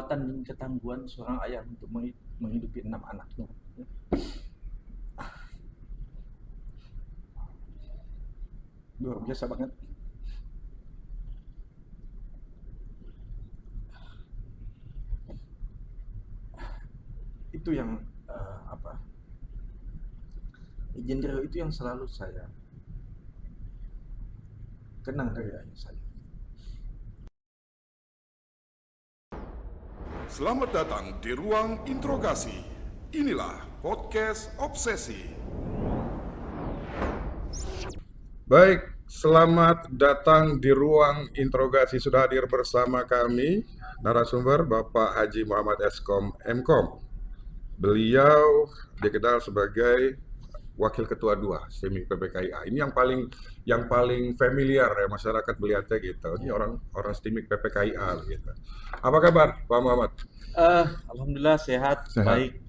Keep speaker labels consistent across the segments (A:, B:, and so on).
A: kekuatan dan ketangguhan seorang ayah untuk menghidupi 6 anaknya. Luar biasa banget. Itu yang Izin Rio itu yang selalu saya kenang dari ayah saya.
B: Selamat datang di ruang interogasi. Inilah podcast Obsesi. Baik, selamat datang di ruang interogasi. Sudah hadir bersama kami narasumber Bapak Haji Muhammad Eskom Mkom. Beliau dikenal sebagai Wakil Ketua 2 STIMIK PPKIA. Ini yang paling familiar ya masyarakat melihatnya gitu. Ini orang STIMIK PPKIA gitu. Apa kabar Pak Muhammad?
A: Alhamdulillah sehat. Baik,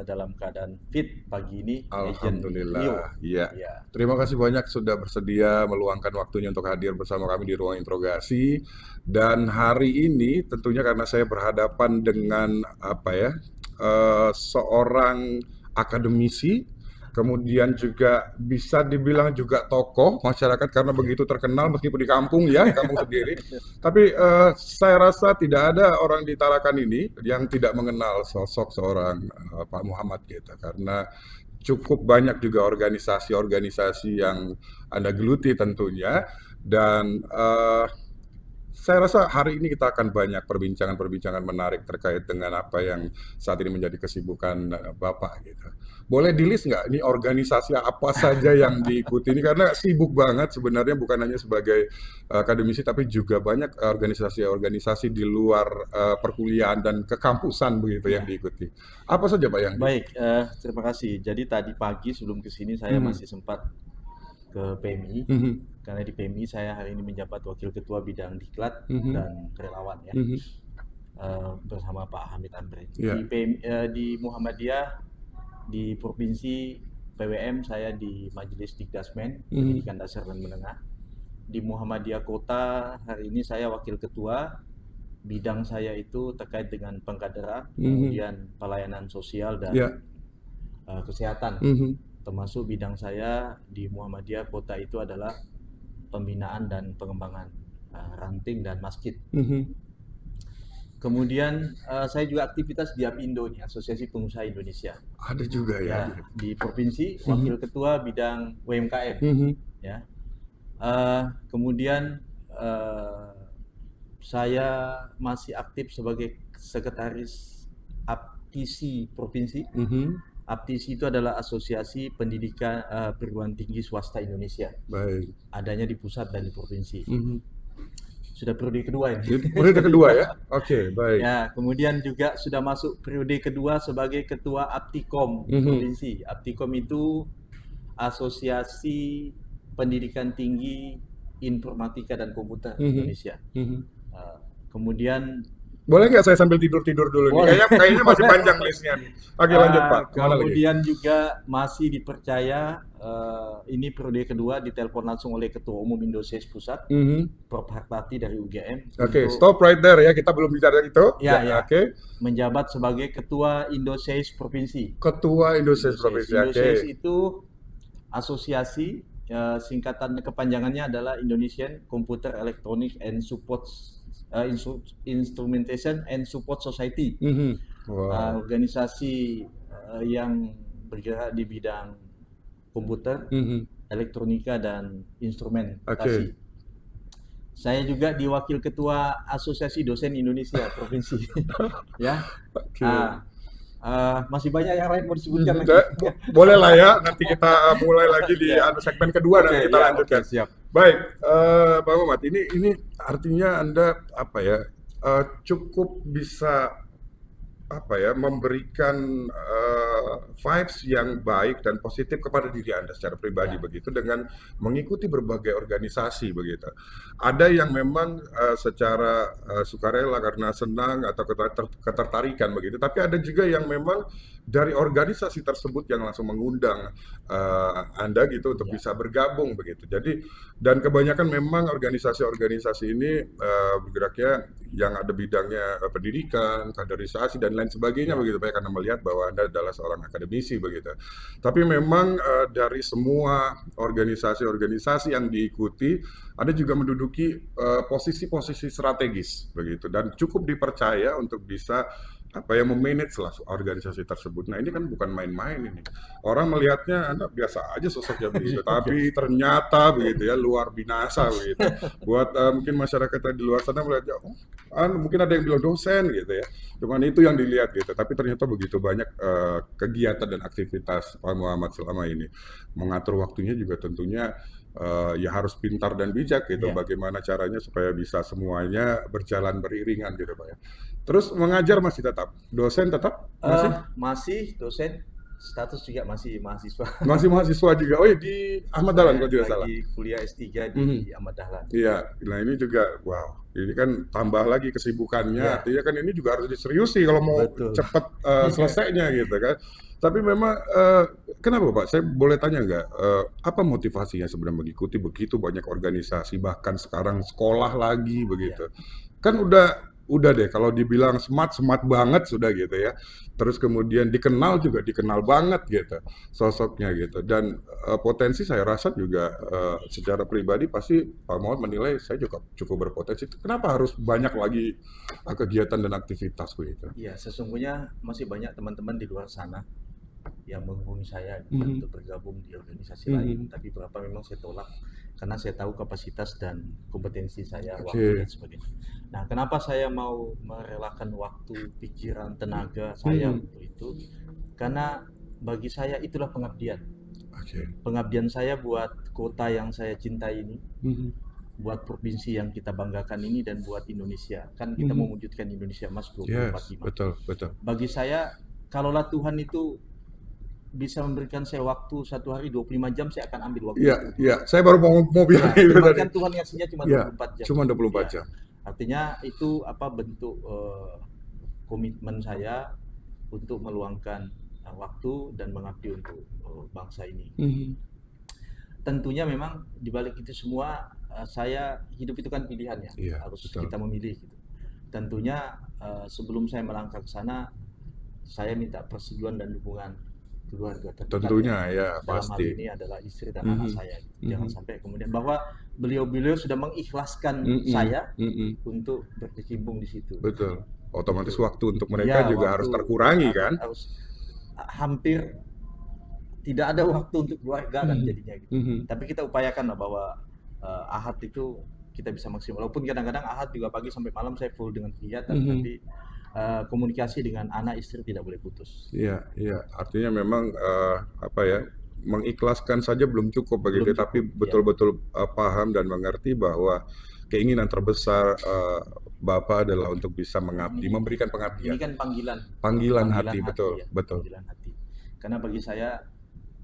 A: dalam keadaan fit pagi ini.
B: Alhamdulillah. Iya. Terima kasih banyak sudah bersedia meluangkan waktunya untuk hadir bersama kami di ruang interogasi. Dan hari ini tentunya karena saya berhadapan dengan seorang akademisi, kemudian juga bisa dibilang juga tokoh masyarakat karena begitu terkenal meskipun di kampung sendiri. Tapi saya rasa tidak ada orang di Tarakan ini yang tidak mengenal sosok seorang Pak Muhammad gitu, karena cukup banyak juga organisasi-organisasi yang Anda geluti tentunya, dan saya rasa hari ini kita akan banyak perbincangan menarik terkait dengan apa yang saat ini menjadi kesibukan Bapak gitu. Boleh di-list nggak ini organisasi apa saja yang diikuti ini, karena sibuk banget sebenarnya, bukan hanya sebagai akademisi tapi juga banyak organisasi-organisasi di luar perkuliahan dan kekampusan begitu yang diikuti. Apa saja Pak yang
A: Baik, terima kasih. Jadi tadi pagi sebelum kesini saya masih sempat ke PMI, karena di PMI saya hari ini menjabat Wakil Ketua Bidang Diklat dan Relawan ya, bersama Pak Hamid Amri. Di Muhammadiyah, di Provinsi PWM saya di Majelis Dikdasmen, Pendidikan Dasar dan Menengah. Di Muhammadiyah Kota hari ini saya Wakil Ketua, bidang saya itu terkait dengan pengkaderan, kemudian pelayanan sosial dan kesehatan. Termasuk bidang saya di Muhammadiyah Kota itu adalah pembinaan dan pengembangan ranting dan masjid. Kemudian saya juga aktivitas di APindo, Asosiasi Pengusaha Indonesia.
B: Ada juga ya.
A: Di provinsi, Wakil Ketua bidang UMKM. Ya. Kemudian saya masih aktif sebagai sekretaris APTISI provinsi. APTISI itu adalah Asosiasi Pendidikan Perguruan Tinggi Swasta Indonesia.
B: Baik.
A: Adanya di pusat dan di provinsi. Sudah periode kedua ini.
B: Periode kedua ya? Oke, baik.
A: Ya, kemudian juga sudah masuk periode kedua sebagai Ketua APTIKOM provinsi. APTIKOM itu Asosiasi Pendidikan Tinggi Informatika dan Komputer Indonesia. Kemudian
B: boleh nggak saya sambil tidur-tidur dulu nih? Kayaknya masih panjang listnya nih. Oke, lanjut Pak.
A: Kemudian juga masih dipercaya ini periode kedua ditelepon langsung oleh Ketua Umum Indosiar Pusat, Prof. Hartati dari UGM.
B: Oke, stop right there ya. Kita belum bicara itu.
A: Oke. Menjabat sebagai Ketua Indosiar Provinsi.
B: Ketua Indosiar Provinsi.
A: Indosiar itu asosiasi, singkatan kepanjangannya adalah Indonesian Computer Electronic and Support Instrumentation and Support Society. Organisasi yang bergerak di bidang komputer, elektronika dan instrumentasi. Saya juga di Wakil Ketua Asosiasi Dosen Indonesia Provinsi. Ya. Masih banyak yang lain mau disebutkan lagi.
B: Boleh lah ya, nanti kita mulai lagi di segmen kedua, nanti kita lanjutkan.
A: Siap.
B: Baik, Pak Muhammad, ini artinya Anda cukup bisa memberikan vibes yang baik dan positif kepada diri Anda secara pribadi begitu, dengan mengikuti berbagai organisasi begitu. Ada yang memang secara sukarela karena senang atau ketertarikan begitu, tapi ada juga yang memang dari organisasi tersebut yang langsung mengundang Anda gitu untuk bisa bergabung begitu. Jadi dan kebanyakan memang organisasi-organisasi ini bergeraknya yang ada bidangnya pendidikan, kaderisasi dan lain sebagainya begitu Pak, karena melihat bahwa Anda adalah seorang akademisi begitu. Tapi memang dari semua organisasi-organisasi yang diikuti, ada juga menduduki posisi-posisi strategis begitu dan cukup dipercaya untuk bisa memanage lah organisasi tersebut. Nah ini kan bukan main-main ini. Orang melihatnya Anda biasa aja sosoknya begitu, tapi ternyata begitu ya luar binasa begitu. Buat mungkin masyarakat di luar sana melihatnya, mungkin ada yang bilang dosen gitu ya. Cuman itu yang dilihat gitu. Tapi ternyata begitu banyak kegiatan dan aktivitas Pak Muhammad selama ini. Mengatur waktunya juga tentunya ya harus pintar dan bijak gitu. Bagaimana caranya supaya bisa semuanya berjalan beriringan gitu Pak ya. Terus mengajar masih tetap, dosen tetap masih?
A: Masih dosen, status juga masih mahasiswa.
B: Masih mahasiswa juga. Oh iya di Ahmad Dahlan kalau tidak salah.
A: Lagi kuliah S3 di Ahmad Dahlan.
B: Iya, nah ini juga wow. Ini kan tambah lagi kesibukannya, artinya kan ini juga harus diseriusi kalau mau cepat selesainya gitu kan. Tapi memang kenapa Pak? Saya boleh tanya nggak? Apa motivasinya sebenarnya mengikuti begitu banyak organisasi, bahkan sekarang sekolah lagi begitu? Kan udah deh kalau dibilang smart banget sudah gitu ya. Terus kemudian dikenal juga dikenal banget gitu sosoknya gitu. Dan potensi saya rasa juga secara pribadi pasti Pak Muhammad menilai saya juga cukup berpotensi. Kenapa harus banyak lagi kegiatan dan aktivitas begitu?
A: Iya, sesungguhnya masih banyak teman-teman di luar sana yang menghubungi saya untuk bergabung di organisasi lain, tapi beberapa memang saya tolak karena saya tahu kapasitas dan kompetensi saya, waktu dan sebagainya. Nah, kenapa saya mau merelakan waktu, pikiran, tenaga saya untuk itu? Karena bagi saya itulah pengabdian. Pengabdian saya buat kota yang saya cintai ini, buat provinsi yang kita banggakan ini, dan buat Indonesia. Kan kita mewujudkan Indonesia Emas 2045.
B: Betul.
A: Bagi saya, kalaulah Tuhan itu bisa memberikan saya waktu satu hari 25 jam, saya akan ambil waktu.
B: Iya. Saya baru mau bilang itu tadi.
A: Kan Tuhan ngasihnya cuma 24 jam.
B: Cuma 24 jam.
A: Artinya itu bentuk komitmen saya untuk meluangkan waktu dan mengabdi untuk bangsa ini. Tentunya memang dibalik itu semua, saya hidup itu kan pilihan ya, harus kita memilih gitu. Tentunya sebelum saya melangkah ke sana, saya minta persetujuan dan dukungan keluarga terdekat.
B: Tentunya ya
A: dalam
B: pasti.
A: hal ini adalah istri dan anak saya. Jangan sampai kemudian bahwa beliau sudah mengikhlaskan saya untuk berkecimpung di situ.
B: Betul. Otomatis waktu untuk mereka juga harus terkurangi kan?
A: Harus hampir tidak ada waktu untuk keluarga kan jadinya gitu. Tapi kita upayakan lah bahwa Ahad itu kita bisa maksimal. Walaupun kadang-kadang Ahad juga pagi sampai malam saya full dengan kegiatan, tapi komunikasi dengan anak istri tidak boleh putus.
B: Iya. Artinya memang mengikhlaskan saja belum cukup begitu, tapi betul-betul paham dan mengerti bahwa keinginan terbesar Bapak adalah untuk bisa mengabdi, memberikan pengabdian.
A: Ini kan
B: panggilan hati, betul.
A: Panggilan hati. Karena bagi saya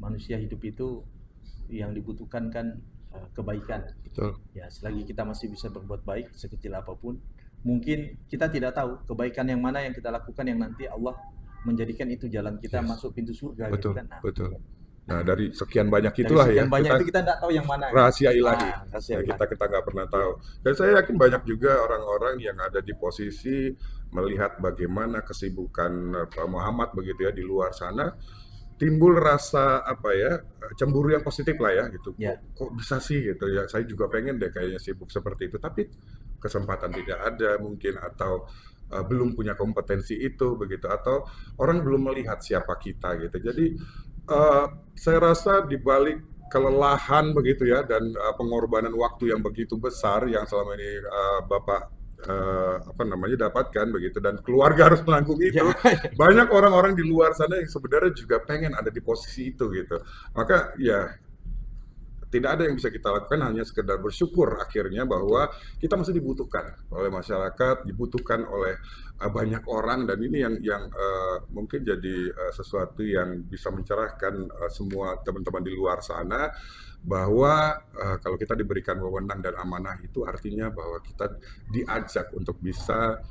A: manusia hidup itu yang dibutuhkan kan kebaikan.
B: Betul.
A: Ya, selagi kita masih bisa berbuat baik sekecil apapun, mungkin kita tidak tahu kebaikan yang mana yang kita lakukan yang nanti Allah menjadikan itu jalan kita masuk pintu surga.
B: Betul,
A: gitu kan.
B: betul. Nah dari sekian banyak itulah
A: sekian banyak itu kita nggak tahu yang mana.
B: Rahasia ilahi. Kita nggak pernah tahu. Dan saya yakin banyak juga orang-orang yang ada di posisi melihat bagaimana kesibukan Pak Muhammad begitu ya di luar sana, timbul rasa cemburu yang positif lah ya gitu. Kok bisa sih gitu ya, saya juga pengen deh kayaknya sibuk seperti itu, tapi kesempatan tidak ada mungkin, atau belum punya kompetensi itu begitu, atau orang belum melihat siapa kita gitu. Jadi saya rasa di balik kelelahan begitu ya dan pengorbanan waktu yang begitu besar yang selama ini Bapak dapatkan begitu, dan keluarga harus menanggung itu. Banyak orang-orang di luar sana yang sebenarnya juga pengen ada di posisi itu gitu. Maka ya tidak ada yang bisa kita lakukan, hanya sekedar bersyukur akhirnya bahwa kita masih dibutuhkan oleh masyarakat, dibutuhkan oleh banyak orang, dan ini yang mungkin jadi sesuatu yang bisa mencerahkan semua teman-teman di luar sana, bahwa kalau kita diberikan wewenang dan amanah itu artinya bahwa kita diajak untuk bisa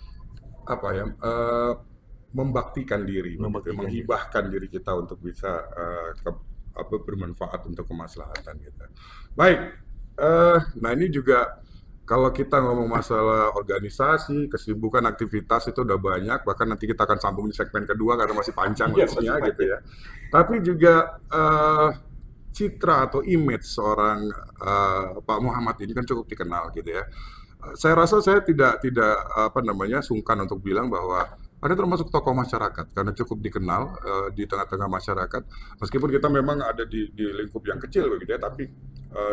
B: membaktikan diri,
A: Membaktikan diri.
B: menghibahkan diri kita untuk bisa bermanfaat untuk kemaslahatan kita. Baik, nah ini juga kalau kita ngomong masalah organisasi, kesibukan, aktivitas itu udah banyak, bahkan nanti kita akan sambung di segmen kedua karena masih panjang listnya gitu ya. Tapi juga citra atau image seorang Pak Muhammad ini kan cukup dikenal gitu ya. Saya rasa saya tidak sungkan untuk bilang bahwa Anda termasuk tokoh masyarakat karena cukup dikenal di tengah-tengah masyarakat. Meskipun kita memang ada di lingkup yang kecil begitu ya, tapi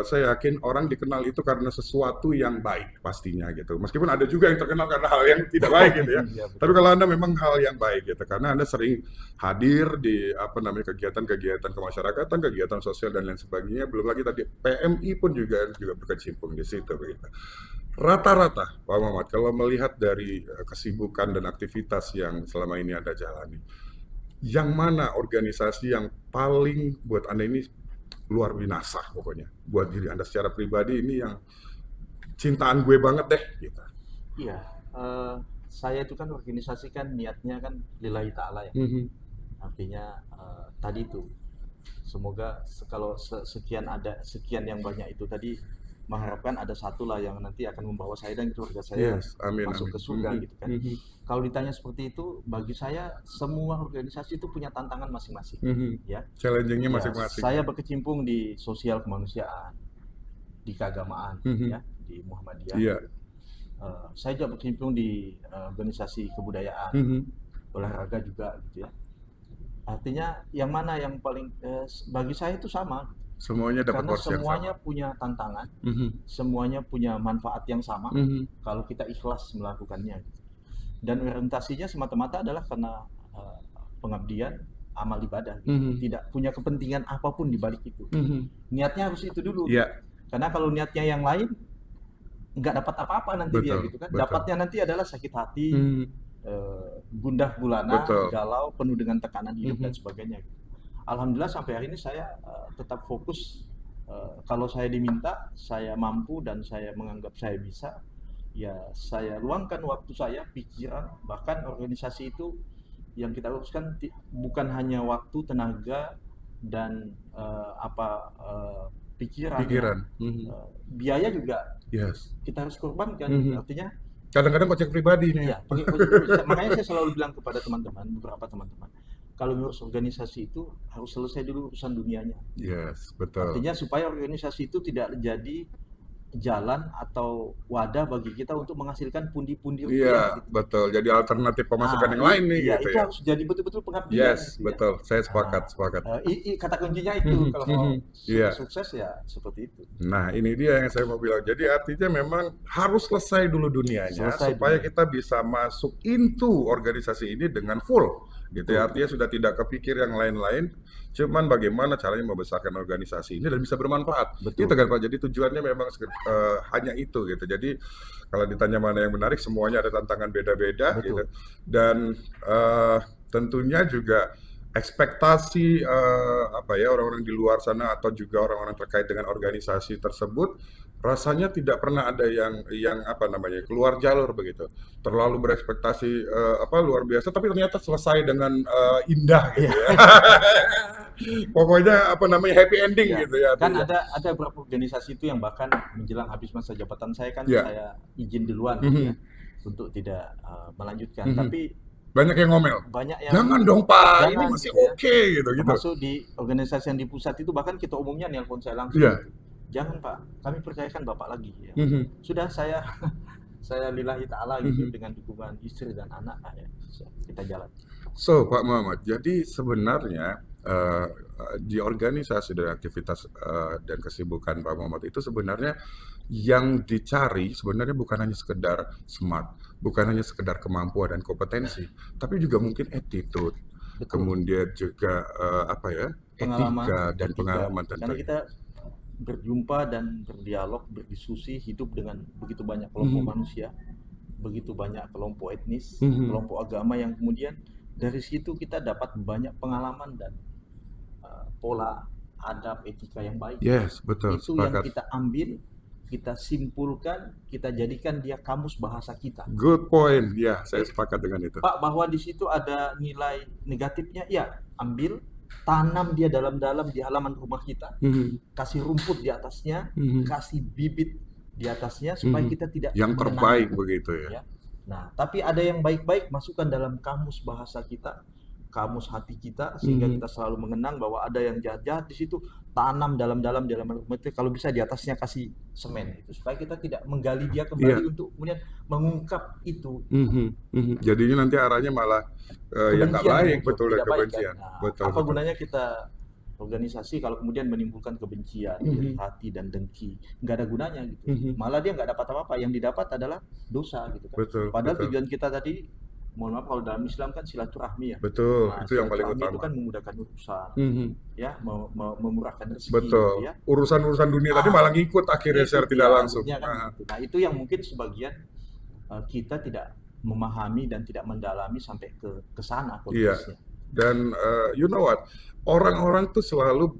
B: saya yakin orang dikenal itu karena sesuatu yang baik pastinya gitu. Meskipun ada juga yang terkenal karena hal yang tidak baik gitu ya. Tapi kalau Anda memang hal yang baik gitu, karena Anda sering hadir di kegiatan-kegiatan kemasyarakatan, kegiatan sosial dan lain sebagainya. Belum lagi tadi PMI pun juga berkecimpung di situ begitu. Rata-rata, Pak Muhammad, kalau melihat dari kesibukan dan aktivitas yang selama ini Anda jalani, yang mana organisasi yang paling buat Anda ini luar binasa pokoknya? Buat diri Anda secara pribadi ini yang cintaan gue banget deh, gitu.
A: Iya, saya itu kan organisasi kan niatnya kan lillahi ta'ala ya. Artinya tadi itu, semoga kalau sekian yang banyak itu tadi, mengharapkan ada satu lah yang nanti akan membawa saya dan keluarga saya masuk ke surga gitu kan. Kalau ditanya seperti itu, bagi saya semua organisasi itu punya tantangan masing-masing. Ya.
B: Challenging-nya masing-masing.
A: Saya berkecimpung di sosial kemanusiaan, di keagamaan, ya, di Muhammadiyah. Saya juga berkecimpung di organisasi kebudayaan, olahraga juga gitu ya. Artinya yang mana yang paling bagi saya itu sama.
B: Semuanya dapat porsi yang sama.
A: Semuanya punya tantangan, semuanya punya manfaat yang sama kalau kita ikhlas melakukannya. Dan orientasinya semata-mata adalah karena pengabdian, amal ibadah. Tidak punya kepentingan apapun di balik itu. Niatnya harus itu dulu. Karena kalau niatnya yang lain, nggak dapat apa-apa nanti dia gitu kan. Dapatnya nanti adalah sakit hati, gundah gulana, galau, penuh dengan tekanan hidup dan sebagainya. Alhamdulillah sampai hari ini saya tetap fokus. Kalau saya diminta, saya mampu dan saya menganggap saya bisa, ya saya luangkan waktu saya, pikiran, bahkan organisasi itu yang kita uruskan bukan hanya waktu, tenaga dan pikiran. Biaya juga kita harus korbankan. Artinya
B: kadang-kadang kocek pribadi nih.
A: Ya, makanya saya selalu bilang kepada teman-teman, beberapa teman-teman, kalau ngurus organisasi itu harus selesai dulu urusan dunianya.
B: Betul.
A: Artinya supaya organisasi itu tidak jadi jalan atau wadah bagi kita untuk menghasilkan pundi-pundi
B: rupiah. Gitu. Betul. Jadi alternatif pemasukan yang lain nih.
A: Itu harus jadi betul-betul pengabdian.
B: Betul. Saya sepakat.
A: Kata kuncinya itu kalau mau sukses ya seperti itu.
B: Nah, ini dia yang saya mau bilang. Jadi artinya memang harus selesai dulu dunianya supaya kita bisa masuk into organisasi ini dengan full. Gitu ya, artinya sudah tidak kepikir yang lain-lain, cuman bagaimana caranya membesarkan organisasi ini dan bisa bermanfaat. Gitu kan Pak, jadi tujuannya memang hanya itu gitu. Jadi kalau ditanya mana yang menarik, semuanya ada tantangan beda-beda gitu. Dan tentunya juga ekspektasi orang-orang di luar sana atau juga orang-orang terkait dengan organisasi tersebut rasanya tidak pernah ada yang keluar jalur begitu, terlalu berekspektasi luar biasa, tapi ternyata selesai dengan indah gitu ya. Pokoknya happy ending gitu ya.
A: Kan ada beberapa organisasi itu yang bahkan menjelang habis masa jabatan saya kan saya izin duluan gitu ya, untuk tidak melanjutkan. Tapi
B: banyak yang ngomel. Jangan dong Pak, ini masih oke gitu.
A: Termasuk di organisasi yang di pusat itu bahkan ketua umumnya nelpon saya langsung. Jangan Pak, kami percayakan Bapak lagi. Ya. Sudah saya lillahi ta'ala gitu dengan dukungan istri dan anak, ya kita jalan.
B: So Pak Muhammad, jadi sebenarnya di organisasi dan aktivitas dan kesibukan Pak Muhammad itu sebenarnya yang dicari sebenarnya bukan hanya sekedar smart, bukan hanya sekedar kemampuan dan kompetensi, tapi juga mungkin attitude, kemudian juga etika dan pengalaman tentunya.
A: Karena kita berjumpa dan berdialog, berdiskusi, hidup dengan begitu banyak kelompok manusia, begitu banyak kelompok etnis, kelompok agama yang kemudian dari situ kita dapat banyak pengalaman dan pola adab etika yang baik.
B: Betul.
A: Itu yang kita ambil kita simpulkan, kita jadikan dia kamus bahasa kita.
B: Good point. Ya, saya sepakat dengan itu.
A: Pak, bahwa di situ ada nilai negatifnya, ya ambil, tanam dia dalam-dalam di halaman rumah kita, kasih rumput di atasnya, kasih bibit di atasnya, supaya kita tidak
B: yang terbaik begitu ya.
A: Nah, tapi ada yang baik-baik, masukkan dalam kamus bahasa kita, kamus hati kita, sehingga kita selalu mengenang bahwa ada yang jahat-jahat di situ, tanam dalam-dalam di halaman rumah itu, kalau bisa di atasnya kasih semen gitu, supaya kita tidak menggali dia kembali untuk kemudian mengungkap itu.
B: Jadinya nanti arahnya malah yang nggak baik, betul ya, kebencian.
A: Nah,
B: betul,
A: apa gunanya kita organisasi kalau kemudian menimbulkan kebencian, iri hati dan dengki, nggak ada gunanya gitu. Malah dia nggak dapat apa-apa, yang didapat adalah dosa gitu kan.
B: Betul,
A: Padahal
B: betul.
A: tujuan kita tadi, mohon maaf, kalau dalam Islam kan silaturahmi ya.
B: Betul,
A: Nah,
B: itu yang paling
A: silaturahmi
B: utama.
A: itu kan memudahkan urusan, ya, memurahkan rezeki.
B: Betul.
A: Gitu ya.
B: Urusan-urusan dunia tadi malah ngikut akhirnya secara tidak langsung.
A: Kan, gitu. Nah, itu yang mungkin sebagian kita tidak memahami dan tidak mendalami sampai ke sana konteksnya.
B: Dan you know what, orang-orang tuh selalu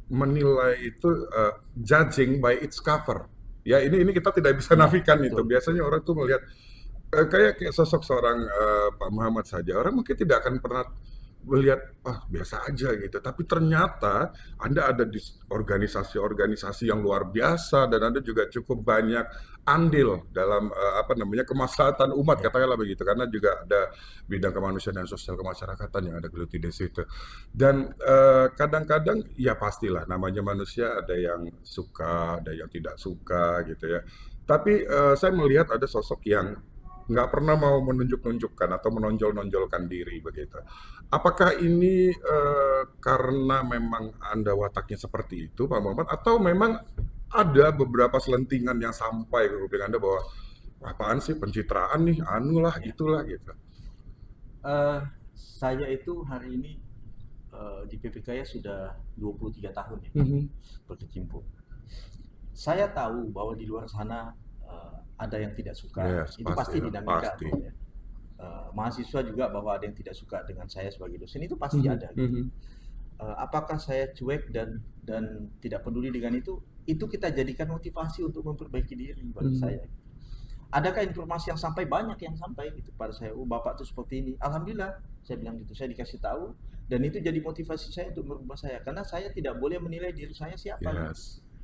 B: menilai itu judging by its cover. Ya, ini kita tidak bisa nafikan itu. Biasanya orang tuh melihat kayak sosok seorang Pak Muhammad saja, orang mungkin tidak akan pernah melihat biasa aja gitu, tapi ternyata Anda ada di organisasi-organisasi yang luar biasa, dan Anda juga cukup banyak andil dalam kemaslahatan umat, katakanlah begitu, karena juga ada bidang kemanusiaan dan sosial kemasyarakatan yang ada geluti di situ. Dan kadang-kadang ya pastilah namanya manusia, ada yang suka, ada yang tidak suka gitu ya. Tapi saya melihat ada sosok yang nggak pernah mau menunjuk-nunjukkan atau menonjol-nonjolkan diri begitu. Apakah ini karena memang Anda wataknya seperti itu, Pak Muhammad, atau memang ada beberapa selentingan yang sampai ke kuping Anda bahwa apaan sih pencitraan nih, anulah, itulah gitu?
A: Saya itu hari ini di PPK sudah 23 tahun ya, berkecimpung. Saya tahu bahwa di luar sana ada yang tidak suka, itu pasti dinamika. Ya. Mahasiswa juga bahwa ada yang tidak suka dengan saya sebagai dosen, itu pasti ada. Gitu. Apakah saya cuek dan tidak peduli dengan itu kita jadikan motivasi untuk memperbaiki diri bagi saya. Adakah informasi yang sampai, banyak yang sampai gitu pada saya, Bapak tuh seperti ini. Alhamdulillah, saya bilang gitu, saya dikasih tahu, dan itu jadi motivasi saya untuk merubah saya, karena saya tidak boleh menilai diri saya siapa.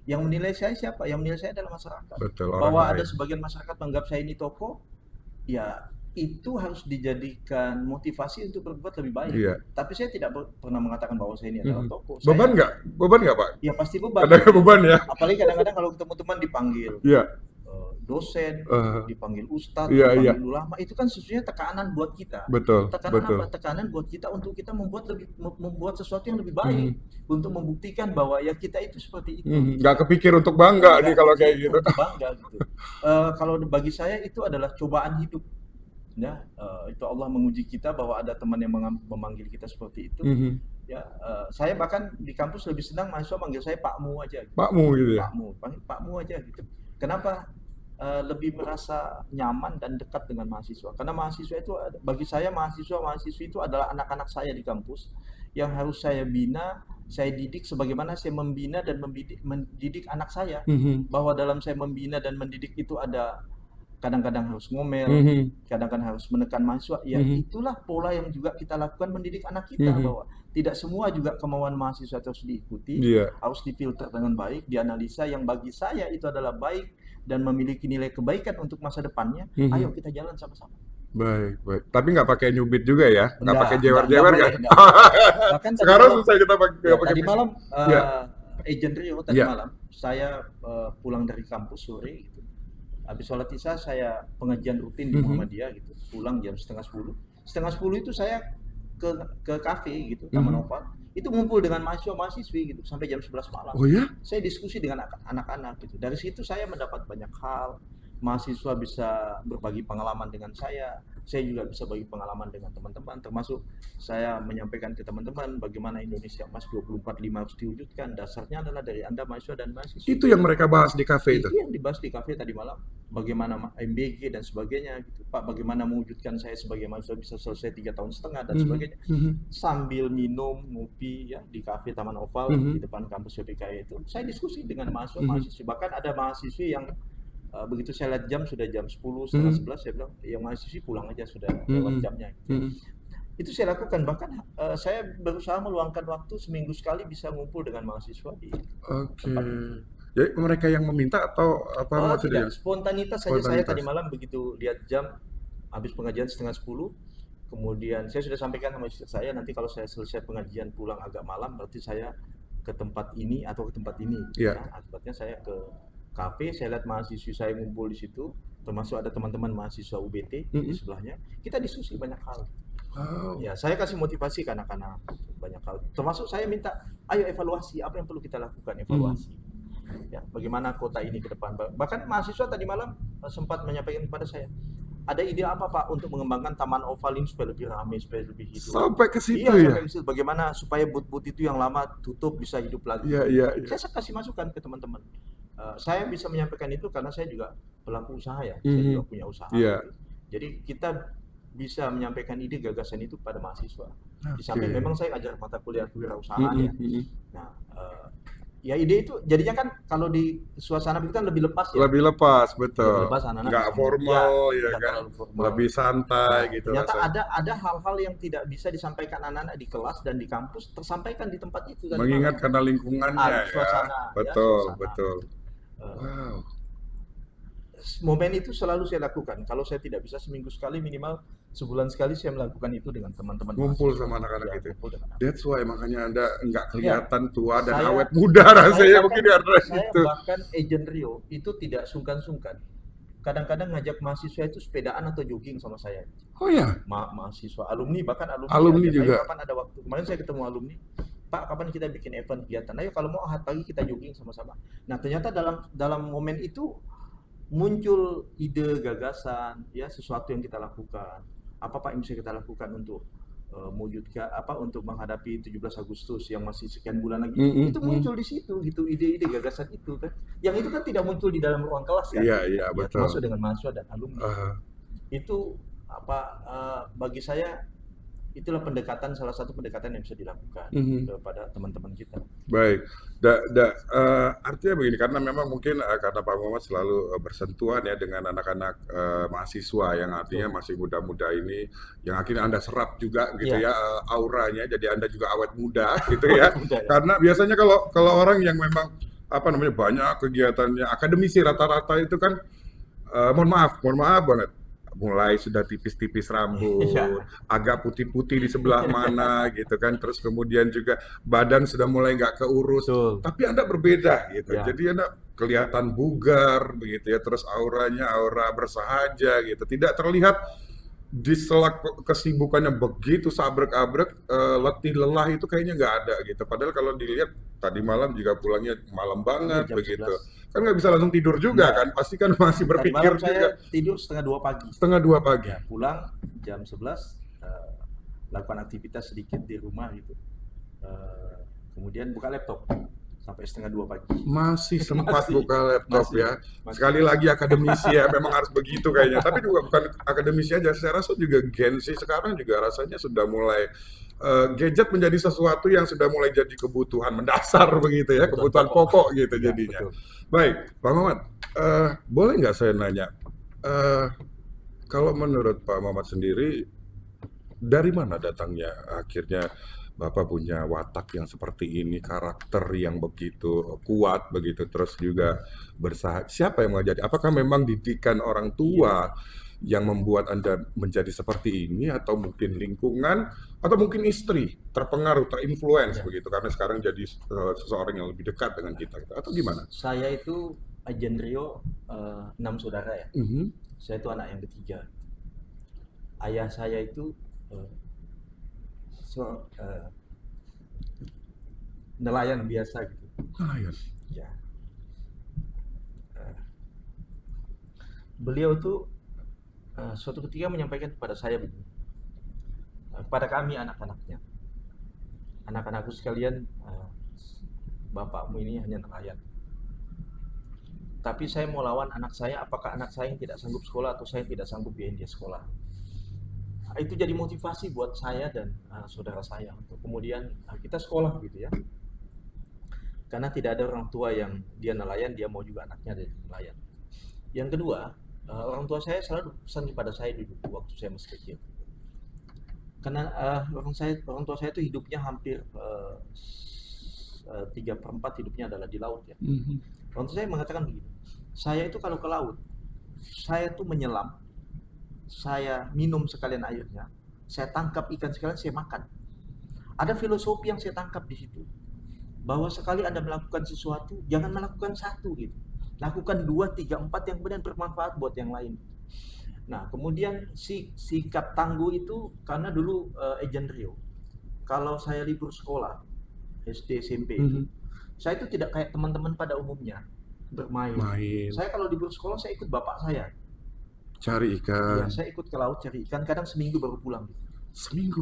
A: Yang menilai saya siapa? Yang menilai saya adalah masyarakat.
B: Betul,
A: bahwa ada sebagian masyarakat menganggap saya ini tokoh, ya itu harus dijadikan motivasi untuk berbuat lebih baik. Tapi saya tidak pernah mengatakan bahwa saya ini adalah tokoh.
B: Beban nggak? Beban nggak, Pak?
A: Ya pasti beban.
B: Ada beban ya.
A: Apalagi kadang-kadang kalau teman-teman dipanggil dosen, dipanggil ustadz, dipanggil ulama, itu kan sesungguhnya tekanan buat kita.
B: Betul.
A: Apa? Tekanan buat kita untuk kita membuat sesuatu yang lebih baik, untuk membuktikan bahwa ya kita itu seperti itu.
B: Nggak kepikir untuk bangga nih kalau kayak gitu.
A: Bangga gitu. Kalau bagi saya itu adalah cobaan hidup. Ya, itu Allah menguji kita bahwa ada teman yang memanggil kita seperti itu. Ya, saya bahkan di kampus lebih senang mahasiswa manggil saya Pakmu aja. Gitu.
B: Pakmu gitu ya.
A: Pakmu aja gitu. Kenapa? Lebih merasa nyaman dan dekat dengan mahasiswa, karena mahasiswa itu, bagi saya mahasiswi itu adalah anak-anak saya di kampus yang harus saya bina, saya didik sebagaimana saya membina dan mendidik anak saya. Bahwa dalam saya membina dan mendidik itu ada kadang-kadang harus ngomel, kadang-kadang harus menekan mahasiswa. Ya itulah pola yang juga kita lakukan mendidik anak kita, bahwa tidak semua juga kemauan mahasiswa harus diikuti, harus difilter dengan baik, dianalisa yang bagi saya itu adalah baik dan memiliki nilai kebaikan untuk masa depannya. Ayo kita jalan sama-sama.
B: Baik. Tapi nggak pakai nyubit juga ya? Nggak pakai jewer-jewer kan?
A: Bahkan
B: sekarang susah kita pakai.
A: Tadi malam, agent Rio tadi malam, saya pulang dari kampus sore gitu. Habis sholat isya saya pengajian rutin di Muhammadiyah gitu. Pulang jam 9:30. 9:30 itu saya ke kafe gitu, Taman Oval. Itu ngumpul dengan mahasiswa-mahasiswi gitu sampai jam 11 malam.
B: Oh ya?
A: Saya diskusi dengan anak-anak gitu. Dari situ saya mendapat banyak hal. Mahasiswa bisa berbagi pengalaman dengan saya juga bisa bagi pengalaman dengan teman-teman, termasuk saya menyampaikan ke teman-teman bagaimana Indonesia Emas 2045 harus diwujudkan. Dasarnya adalah dari Anda mahasiswa dan mahasiswa.
B: Itu yang mereka bahas di kafe itu?
A: Itu yang dibahas di kafe tadi malam. bagaimana MBG dan sebagainya gitu. Pak, bagaimana mewujudkan saya sebagai mahasiswa bisa selesai 3 tahun setengah dan sebagainya. Sambil minum, ngopi ya di kafe Taman Oval di depan kampus PPKI itu, saya diskusi dengan mahasiswa-mahasiswi. Bahkan ada mahasiswi yang begitu saya lihat jam sudah jam 10, setengah 11, saya bilang, yang mahasiswi pulang aja sudah lewat jamnya. Gitu. Itu saya lakukan, bahkan saya berusaha meluangkan waktu seminggu sekali bisa ngumpul dengan mahasiswa di tempat itu.
B: Jadi mereka yang meminta atau apa maksudnya?
A: Tidak, spontanitas saja. Saya tadi malam begitu lihat jam, habis pengajian setengah 10, kemudian saya sudah sampaikan sama istri saya, nanti kalau saya selesai pengajian pulang agak malam, berarti saya ke tempat ini atau ke tempat ini.
B: Yeah.
A: Nah, akibatnya saya ke kafe, saya lihat mahasiswa saya ngumpul di situ, termasuk ada teman-teman mahasiswa UBT di sebelahnya. Kita diskusi banyak hal. Ya, saya kasih motivasi ke anak-anak banyak hal. Termasuk saya minta, ayo evaluasi apa yang perlu kita lakukan, evaluasi. Ya, bagaimana kota ini ke depan. Bahkan mahasiswa tadi malam sempat menyampaikan kepada saya, ada ide apa Pak untuk mengembangkan Taman Oval ini supaya lebih ramai, supaya lebih hidup.
B: Sampai ke situ
A: ya?
B: Sampai ke
A: situ. Bagaimana supaya but-but itu yang lama tutup bisa hidup lagi.
B: Iya.
A: Saya kasih masukan ke teman-teman. Saya bisa menyampaikan itu karena saya juga pelaku usaha ya. Saya juga punya usaha. Gitu. Jadi kita bisa menyampaikan ide gagasan itu pada mahasiswa. Di samping memang saya ngajar mata kuliah kewirausahaan ya. Nah, ya ide itu jadinya kan kalau di suasana itu kan lebih lepas ya.
B: Lebih lepas, betul.
A: Lebih lepas, anak-anak
B: nggak formal ya
A: nggak
B: kan.
A: terlalu formal.
B: Lebih santai gitu.
A: Ternyata ada hal-hal yang tidak bisa disampaikan anak-anak di kelas dan di kampus tersampaikan di tempat itu.
B: Mengingat karena lingkungannya
A: suasana,
B: ya. Betul,
A: suasana.
B: betul.
A: Wow. Momen itu selalu saya lakukan. Kalau saya tidak bisa seminggu sekali, minimal sebulan sekali saya melakukan itu dengan teman-teman.
B: Ngumpul sama anak-anak itu. That's why makanya Anda nggak kelihatan tua dan
A: Saya-
B: awet muda rasanya mungkin karena
A: Saya
B: itu.
A: bahkan agent Rio itu tidak sungkan-sungkan. Kadang-kadang ngajak mahasiswa itu sepedaan atau jogging sama saya.
B: Oh ya,
A: Mahasiswa, alumni, bahkan alumni.
B: Alumni
A: ajak,
B: juga.
A: "Ayo, kapan ada waktu?" Kemarin saya ketemu alumni, "Pak, kapan kita bikin event kegiatan? Ayo kalau mau ahad pagi kita jogging sama-sama." Nah, ternyata dalam momen itu muncul ide, gagasan, ya sesuatu yang kita lakukan. Apa Pak yang bisa kita lakukan untuk mewujudkan untuk menghadapi 17 Agustus yang masih sekian bulan lagi. Itu muncul di situ gitu, ide-ide gagasan itu kan. Yang itu kan tidak muncul di dalam ruang kelas kan.
B: Iya, betul.
A: Termasuk dengan mahasiswa dan alumni. Itu bagi saya itulah salah satu pendekatan yang bisa dilakukan kepada teman-teman kita.
B: Baik, artinya begini, karena memang mungkin karena Pak Muhammad selalu bersentuhan ya dengan anak-anak mahasiswa yang artinya masih muda-muda ini, yang akhirnya Anda serap juga gitu ya auranya, jadi Anda juga awet muda gitu ya. Karena biasanya kalau orang yang memang banyak kegiatannya akademisi rata-rata itu kan mohon maaf banget. Mulai sudah tipis-tipis rambut, agak putih-putih di sebelah mana gitu kan, terus kemudian juga badan sudah mulai nggak keurus. Tapi Anda berbeda gitu, jadi Anda kelihatan bugar begitu ya, terus aura bersahaja gitu, tidak terlihat di sela kesibukannya begitu sabrek-abrek, letih lelah itu kayaknya nggak ada gitu. Padahal kalau dilihat tadi malam juga pulangnya malam banget begitu. 11. Kan nggak bisa langsung tidur juga kan, pasti kan masih berpikir
A: juga. Saya tidur setengah 2 pagi.
B: Setengah 2 pagi.
A: Ya, pulang jam 11, lakukan aktivitas sedikit di rumah gitu. Kemudian buka laptop sampai setengah 2 pagi.
B: Masih sempat buka laptop ya. Sekali lagi akademisi ya, memang harus begitu kayaknya. Tapi juga bukan akademisi aja, saya rasa juga Gen Z sekarang juga rasanya sudah mulai gadget menjadi sesuatu yang sudah mulai jadi kebutuhan mendasar begitu ya, kebutuhan pokok gitu jadinya. Baik, Pak Muhammad, boleh nggak saya nanya, kalau menurut Pak Muhammad sendiri, dari mana datangnya akhirnya Bapak punya watak yang seperti ini, karakter yang begitu kuat begitu, terus juga siapa yang mengajari? Apakah memang didikan orang tua yang membuat Anda menjadi seperti ini, atau mungkin lingkungan, atau mungkin istri terpengaruh, terinfluence begitu karena sekarang jadi seseorang yang lebih dekat dengan kita, atau gimana?
A: Saya itu agent Rio 6 saudara ya. Saya itu anak yang ketiga. Ayah saya itu nelayan biasa gitu.
B: Nelayan.
A: Ya. Beliau tuh suatu ketika menyampaikan kepada saya begini, kepada kami anak-anaknya, anak-anakku sekalian, bapakmu ini hanya nelayan. Tapi saya mau lawan anak saya, apakah anak saya yang tidak sanggup sekolah atau saya tidak sanggup biayain dia sekolah. Itu jadi motivasi buat saya dan saudara saya untuk kemudian kita sekolah gitu ya. Karena tidak ada orang tua yang dia nelayan, dia mau juga anaknya jadi nelayan. Yang kedua, orang tua saya selalu pesan kepada saya dulu waktu saya masih kecil. Karena orang tua saya itu hidupnya hampir 3/4 hidupnya adalah di laut ya. Orang tua saya mengatakan begini, saya itu kalau ke laut, saya tuh menyelam, saya minum sekalian airnya, saya tangkap ikan sekalian, saya makan. Ada filosofi yang saya tangkap di situ, bahwa sekali Anda melakukan sesuatu, jangan melakukan satu gitu. Lakukan 2, 3, 4 yang kemudian bermanfaat buat yang lain. Nah, kemudian sikap tangguh itu karena dulu Agent Rio. Kalau saya libur sekolah, SD, SMP itu, saya itu tidak kayak teman-teman pada umumnya bermain. Saya kalau libur sekolah, saya ikut bapak saya.
B: Cari ikan.
A: Ya, saya ikut ke laut cari ikan, kadang seminggu baru pulang.
B: Seminggu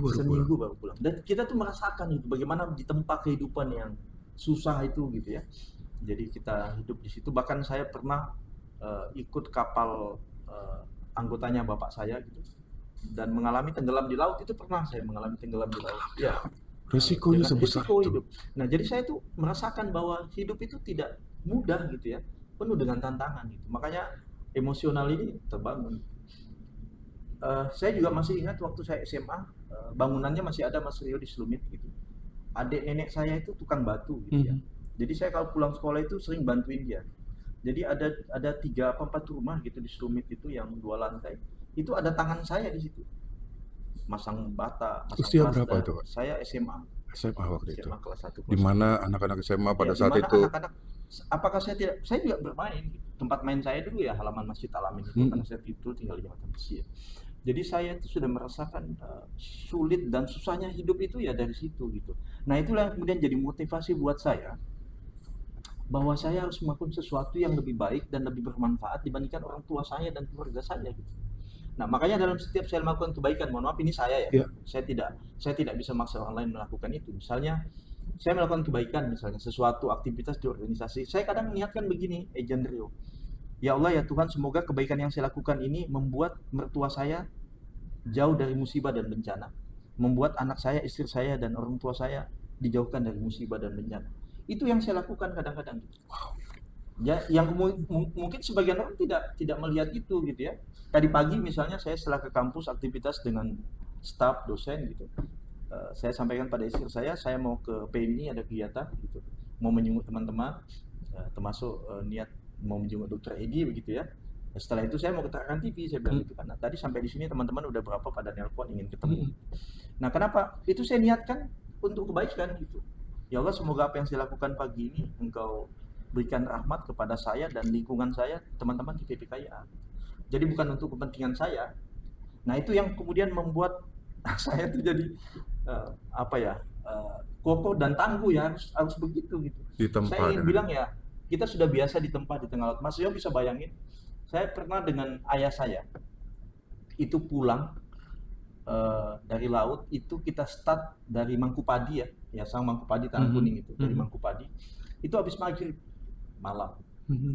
B: baru
A: pulang. Dan kita tuh merasakan itu bagaimana di tempat kehidupan yang susah itu gitu ya. Jadi kita hidup di situ. Bahkan saya pernah ikut kapal anggotanya bapak saya gitu, dan mengalami tenggelam di laut. Itu pernah saya mengalami tenggelam di laut. Ya.
B: Resikonya sebesar itu.
A: Hidup. Nah, jadi saya tuh merasakan bahwa hidup itu tidak mudah gitu ya, penuh dengan tantangan gitu. Makanya emosional ini terbangun. Saya juga masih ingat waktu saya SMA, bangunannya masih ada Mas Rio di Selumit gitu. Adik nenek saya itu tukang batu gitu ya. Jadi saya kalau pulang sekolah itu sering bantuin dia. Jadi ada 3 apa 4 rumah gitu di Selumit itu yang 2 lantai. Itu ada tangan saya di situ. Masang bata, masang
B: Usia berapa itu, Pak?
A: Saya SMA.
B: SMA waktu itu.
A: SMA kelas 1.
B: Di mana anak-anak SMA pada
A: Ya,
B: saat
A: dimana
B: itu?
A: Anak-anak, apakah saya juga bermain gitu. Tempat main saya dulu ya halaman Masjid Al-Amin itu, karena saya itu tinggal di Jembatan Besi ya. Jadi saya itu sudah merasakan sulit dan susahnya hidup itu ya dari situ gitu. Nah, itulah yang kemudian jadi motivasi buat saya, bahwa saya harus melakukan sesuatu yang lebih baik dan lebih bermanfaat dibandingkan orang tua saya dan keluarga saya gitu. Nah, makanya dalam setiap saya melakukan kebaikan, mohon maaf ini saya ya, saya tidak bisa maksa orang lain melakukan itu. Misalnya saya melakukan kebaikan, misalnya sesuatu aktivitas di organisasi, saya kadang niatkan begini, Agent Rio, ya Allah ya Tuhan, semoga kebaikan yang saya lakukan ini membuat mertua saya jauh dari musibah dan bencana, membuat anak saya, istri saya, dan orang tua saya dijauhkan dari musibah dan bencana. Itu yang saya lakukan kadang-kadang. Ya, yang mungkin sebagian orang tidak melihat itu gitu ya. Tadi pagi misalnya saya setelah ke kampus aktivitas dengan staf dosen gitu, saya sampaikan pada istri saya mau ke PMI ada kegiatan gitu, mau menjenguk teman-teman, termasuk niat mau menjenguk Dr. Edi begitu ya. Setelah itu saya mau ke Tarakan TV, saya bilang gitu kan. Nah, tadi sampai di sini teman-teman udah berapa pada nelpon ingin ketemu. Nah, kenapa? Itu saya niatkan untuk kebaikan gitu. Ya Allah, semoga apa yang saya lakukan pagi ini Engkau berikan rahmat kepada saya dan lingkungan saya, teman-teman di PPKIA. Jadi bukan untuk kepentingan saya. Nah, itu yang kemudian membuat saya itu jadi kokoh dan tangguh ya, harus begitu gitu. Saya ingin bilang ya, kita sudah biasa ditempa di tengah laut. Mas Rio bisa bayangin, saya pernah dengan ayah saya itu pulang dari laut, itu kita start dari Mangkupadi ya Sang Mangkupadi Tanah Kuning itu, dari Mangkupadi itu habis maghrib malam,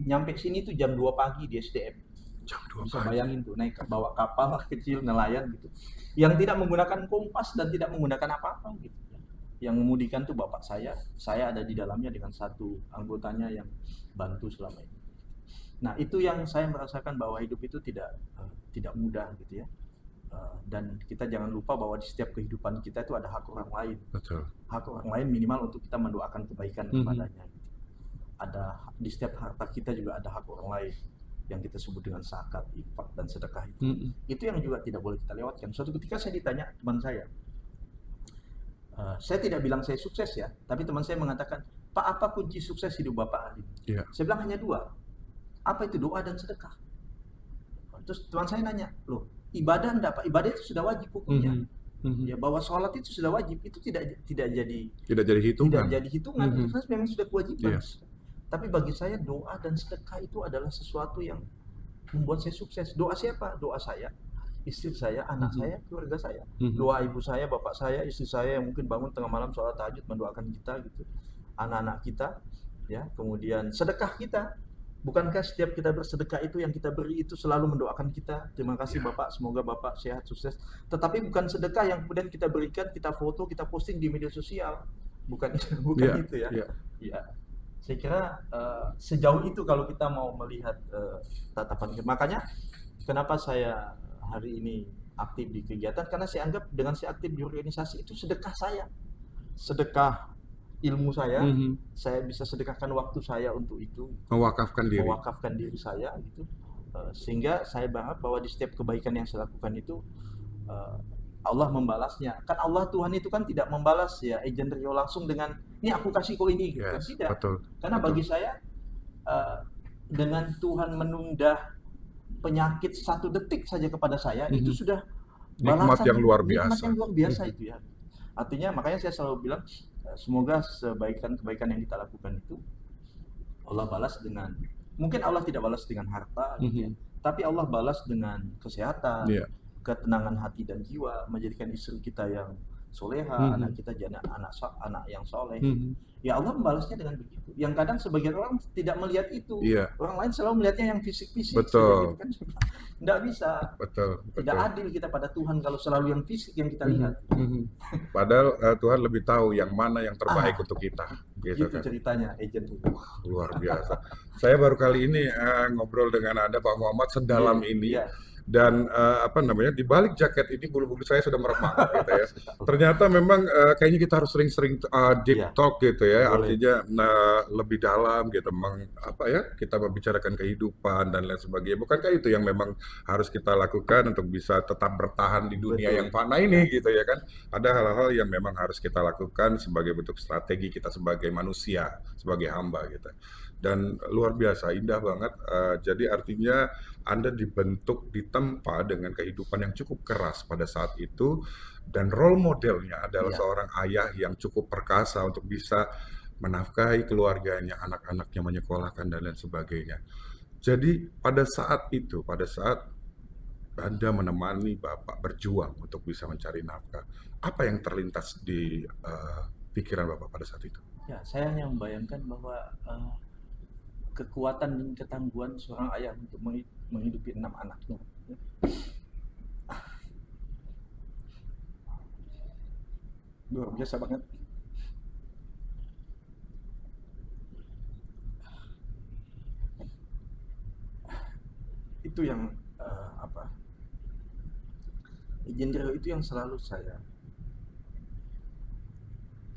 A: nyampe sini tuh jam 2 pagi di SDM.
B: Jam 2
A: bisa
B: pagi.
A: Bayangin tuh naik bawa kapal kecil nelayan gitu, yang tidak menggunakan kompas dan tidak menggunakan apa-apa gitu. Yang mengemudikan tuh bapak saya ada di dalamnya dengan satu anggotanya yang bantu selama ini. Nah, itu yang saya merasakan bahwa hidup itu tidak mudah gitu ya. Dan kita jangan lupa bahwa di setiap kehidupan kita itu ada hak orang lain.
B: Betul.
A: Hak orang lain minimal untuk kita mendoakan kebaikan kepadanya. Gitu. Ada di setiap harta kita juga ada hak orang lain yang kita sebut dengan zakat, infak dan sedekah itu. Itu yang juga tidak boleh kita lewatkan. Suatu ketika saya ditanya teman saya tidak bilang saya sukses ya, tapi teman saya mengatakan, Pak, apa kunci sukses hidup Bapak hari ini?
B: Yeah.
A: Saya bilang hanya 2. Apa itu? Doa dan sedekah. Terus teman saya nanya, loh, ibadah enggak Pak? Ibadah itu sudah wajib hukumnya. Ya, bahwa sholat itu sudah wajib, itu tidak jadi hitungan. Karena memang sudah kewajiban. Yes. Tapi bagi saya doa dan sedekah itu adalah sesuatu yang membuat saya sukses. Doa siapa? Doa saya, istri saya, anak saya, keluarga saya. Doa ibu saya, bapak saya, istri saya yang mungkin bangun tengah malam sholat tahajud mendoakan kita gitu. Anak-anak kita, ya. Kemudian sedekah kita. Bukankah setiap kita bersedekah itu yang kita beri itu selalu mendoakan kita, terima kasih
B: Ya,
A: Bapak, semoga Bapak sehat, sukses. Tetapi bukan sedekah yang kemudian kita berikan, kita foto, kita posting di media sosial. Bukan bukan
B: ya,
A: itu ya.
B: ya.
A: Ya, saya kira sejauh itu kalau kita mau melihat tatapan. Makanya kenapa saya hari ini aktif di kegiatan, karena saya anggap dengan saya aktif di organisasi itu sedekah saya. Sedekah ilmu saya bisa sedekahkan waktu saya untuk itu,
B: Mewakafkan diri.
A: mewakafkan diri saya gitu. Sehingga saya berharap bahwa di setiap kebaikan yang saya lakukan itu eh, Allah membalasnya. Kan Allah Tuhan itu kan tidak membalas ya agent Rio langsung dengan ini aku kasih kau ini gitu.
B: Yes,
A: Tidak.
B: betul.
A: Karena
B: Betul.
A: bagi saya dengan Tuhan menunda penyakit 1 detik saja kepada saya itu sudah
B: Nikmat
A: balasan
B: yang luar
A: nikmat
B: biasa.
A: yang luar biasa itu ya. Artinya makanya saya selalu bilang semoga kebaikan yang kita lakukan itu Allah balas dengan, mungkin Allah tidak balas dengan harta gitu ya, tapi Allah balas dengan kesehatan,
B: Iya.
A: ketenangan hati dan jiwa, menjadikan istri kita yang soleha, anak kita jadi anak yang soleh. Ya Allah membalasnya dengan begitu. Yang kadang sebagian orang tidak melihat itu.
B: Iya.
A: Orang lain selalu melihatnya yang fisik-fisik.
B: Betul.
A: Gitu kan. Nggak bisa.
B: Betul.
A: Tidak adil kita pada Tuhan kalau selalu yang fisik yang kita lihat.
B: Padahal Tuhan lebih tahu yang mana yang terbaik untuk kita. Gitu
A: Itu
B: kan.
A: ceritanya agent itu.
B: Luar biasa. Saya baru kali ini ngobrol dengan Anda Pak Muhammad sedalam ini.
A: Iya.
B: Dan di balik jaket ini bulu-bulu saya sudah meremang gitu ya. Ternyata memang kayaknya kita harus sering-sering deep
A: Iya.
B: talk gitu ya.
A: Boleh.
B: Artinya lebih dalam gitu, kita membicarakan kehidupan dan lain sebagainya. Bukankah itu yang memang harus kita lakukan untuk bisa tetap bertahan di dunia
A: Betul.
B: yang fana ini gitu ya kan? Ada hal-hal yang memang harus kita lakukan sebagai bentuk strategi kita sebagai manusia, sebagai hamba gitu. Dan luar biasa, indah banget. Jadi artinya Anda dibentuk, ditempa dengan kehidupan yang cukup keras pada saat itu, dan role modelnya adalah
A: Iya.
B: seorang ayah yang cukup perkasa untuk bisa menafkahi keluarganya, anak-anaknya menyekolahkan dan lain sebagainya. Jadi pada saat itu, pada saat Anda menemani Bapak berjuang untuk bisa mencari nafkah, apa yang terlintas di pikiran Bapak pada saat itu?
A: Ya, saya hanya membayangkan bahwa kekuatan dan ketangguhan seorang ayah untuk menghidupi 6 anaknya. Luar biasa banget. Itu yang Ijendro itu yang selalu saya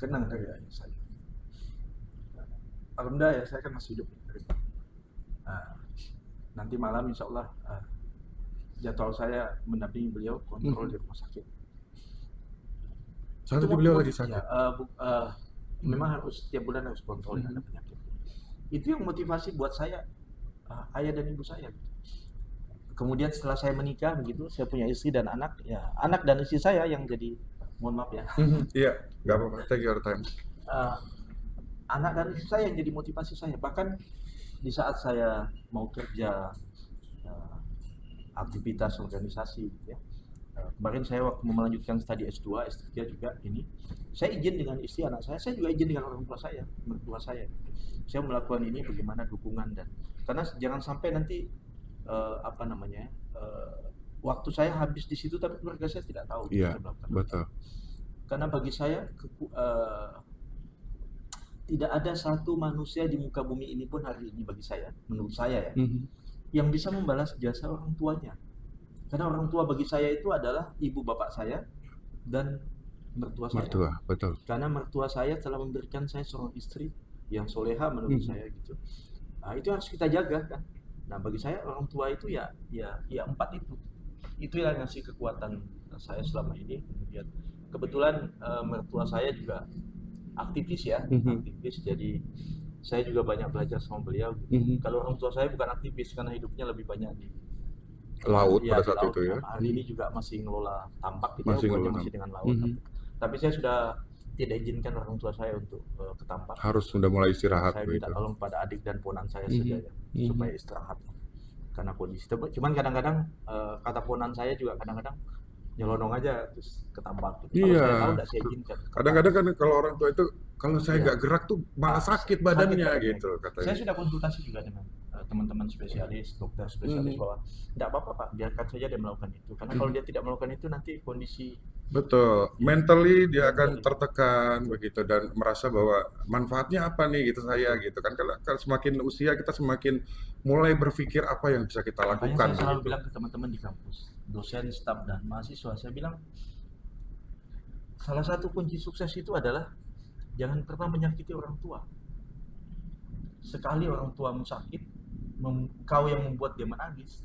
A: kenang dari ayah saya. Alhamdulillah ya, saya kan masih hidup. Nanti malam insya Allah jadwal saya mendampingi beliau kontrol di rumah sakit.
B: Saat itu beliau lagi sakit?
A: Ya, memang harus tiap bulan harus kontrol ada penyakit. Itu yang motivasi buat saya, ayah dan ibu saya. Kemudian setelah saya menikah begitu, saya punya istri dan anak. Ya, anak dan istri saya yang jadi, mohon maaf ya.
B: Iya, nggak apa-apa. Take your time.
A: Anak dan istri saya yang jadi motivasi saya. Bahkan di saat saya mau kerja aktivitas organisasi gitu ya. Kemarin saya waktu melanjutkan studi S2, S3 juga ini, saya izin dengan istri anak saya juga izin dengan orang tua saya, mertua saya. Saya melakukan ini bagaimana dukungan dan karena jangan sampai nanti waktu saya habis di situ tapi keluarga saya tidak tahu.
B: Iya, betul.
A: Karena bagi saya tidak ada satu manusia di muka bumi ini pun hari ini bagi saya, menurut saya ya, yang bisa membalas jasa orang tuanya. Karena orang tua bagi saya itu adalah ibu bapak saya dan mertua saya.
B: Mertua, betul.
A: Karena mertua saya telah memberikan saya seorang istri yang soleha menurut saya gitu. Nah, itu harus kita jaga kan. Nah, bagi saya orang tua itu ya 4 itu. Itu yang ngasih kekuatan saya selama ini. Kemudian kebetulan mertua saya juga aktivis ya, aktivis. Jadi saya juga banyak belajar sama beliau. Kalau orang tua saya bukan aktivis karena hidupnya lebih banyak di
B: laut
A: ya,
B: pada saat
A: laut.
B: itu ya.
A: Hari ini juga masih ngelola tambak gitu,
B: Masih
A: masih dengan laut. Tapi saya sudah tidak izinkan orang tua saya untuk ke tambak.
B: Harus sudah mulai istirahat.
A: Saya minta tolong pada adik dan ponan saya saja ya, supaya istirahat karena kondisi. Cuman kadang-kadang kata ponan saya juga kadang-kadang nyelonong aja terus ketambak gitu. Kalau saya tahu
B: Iya.
A: nggak saya izinkan.
B: Kadang-kadang kan kalau orang tua itu kalau saya
A: Iya.
B: nggak gerak tuh malah sakit
A: Sakit
B: badannya
A: badannya.
B: gitu
A: Saya
B: katanya.
A: sudah konsultasi juga dengan teman-teman spesialis, dokter spesialis bahwa nggak apa-apa Pak, biarkan saja dia melakukan itu. Karena kalau dia tidak melakukan itu nanti kondisi
B: Betul,
A: ya,
B: mentally dia akan
A: mentally.
B: tertekan begitu dan merasa bahwa manfaatnya apa nih gitu saya gitu kan. Kalau semakin usia kita semakin mulai berpikir apa yang bisa kita
A: Makanya
B: lakukan
A: saya selalu
B: begitu.
A: bilang ke teman-teman di kampus, dosen, staf, dan mahasiswa, saya bilang salah satu kunci sukses itu adalah jangan pernah menyakiti orang tua. Sekali orang tuamu sakit, kau yang membuat dia menangis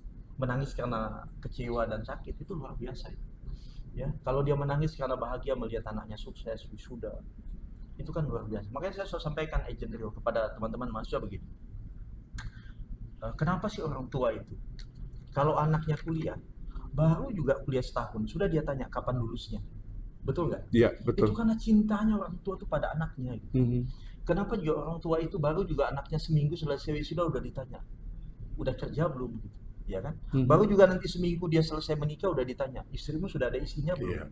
A: karena kecewa dan sakit, itu luar biasa. Ya, kalau dia menangis karena bahagia melihat anaknya sukses, wisuda, itu kan luar biasa. Makanya saya selalu sampaikan agent Rio kepada teman-teman mahasiswa begini. Kenapa sih orang tua itu? Kalau anaknya kuliah, baru juga kuliah setahun, sudah dia tanya kapan lulusnya. Betul nggak?
B: Iya,
A: Itu
B: betul.
A: karena cintanya orang tua itu pada anaknya. Gitu. Kenapa juga orang tua itu baru juga anaknya seminggu selesai wisuda udah ditanya, udah kerja belum? Gitu. Ya kan? Baru juga nanti seminggu dia selesai menikah udah ditanya, istrimu sudah ada istrinya belum?
B: Iya.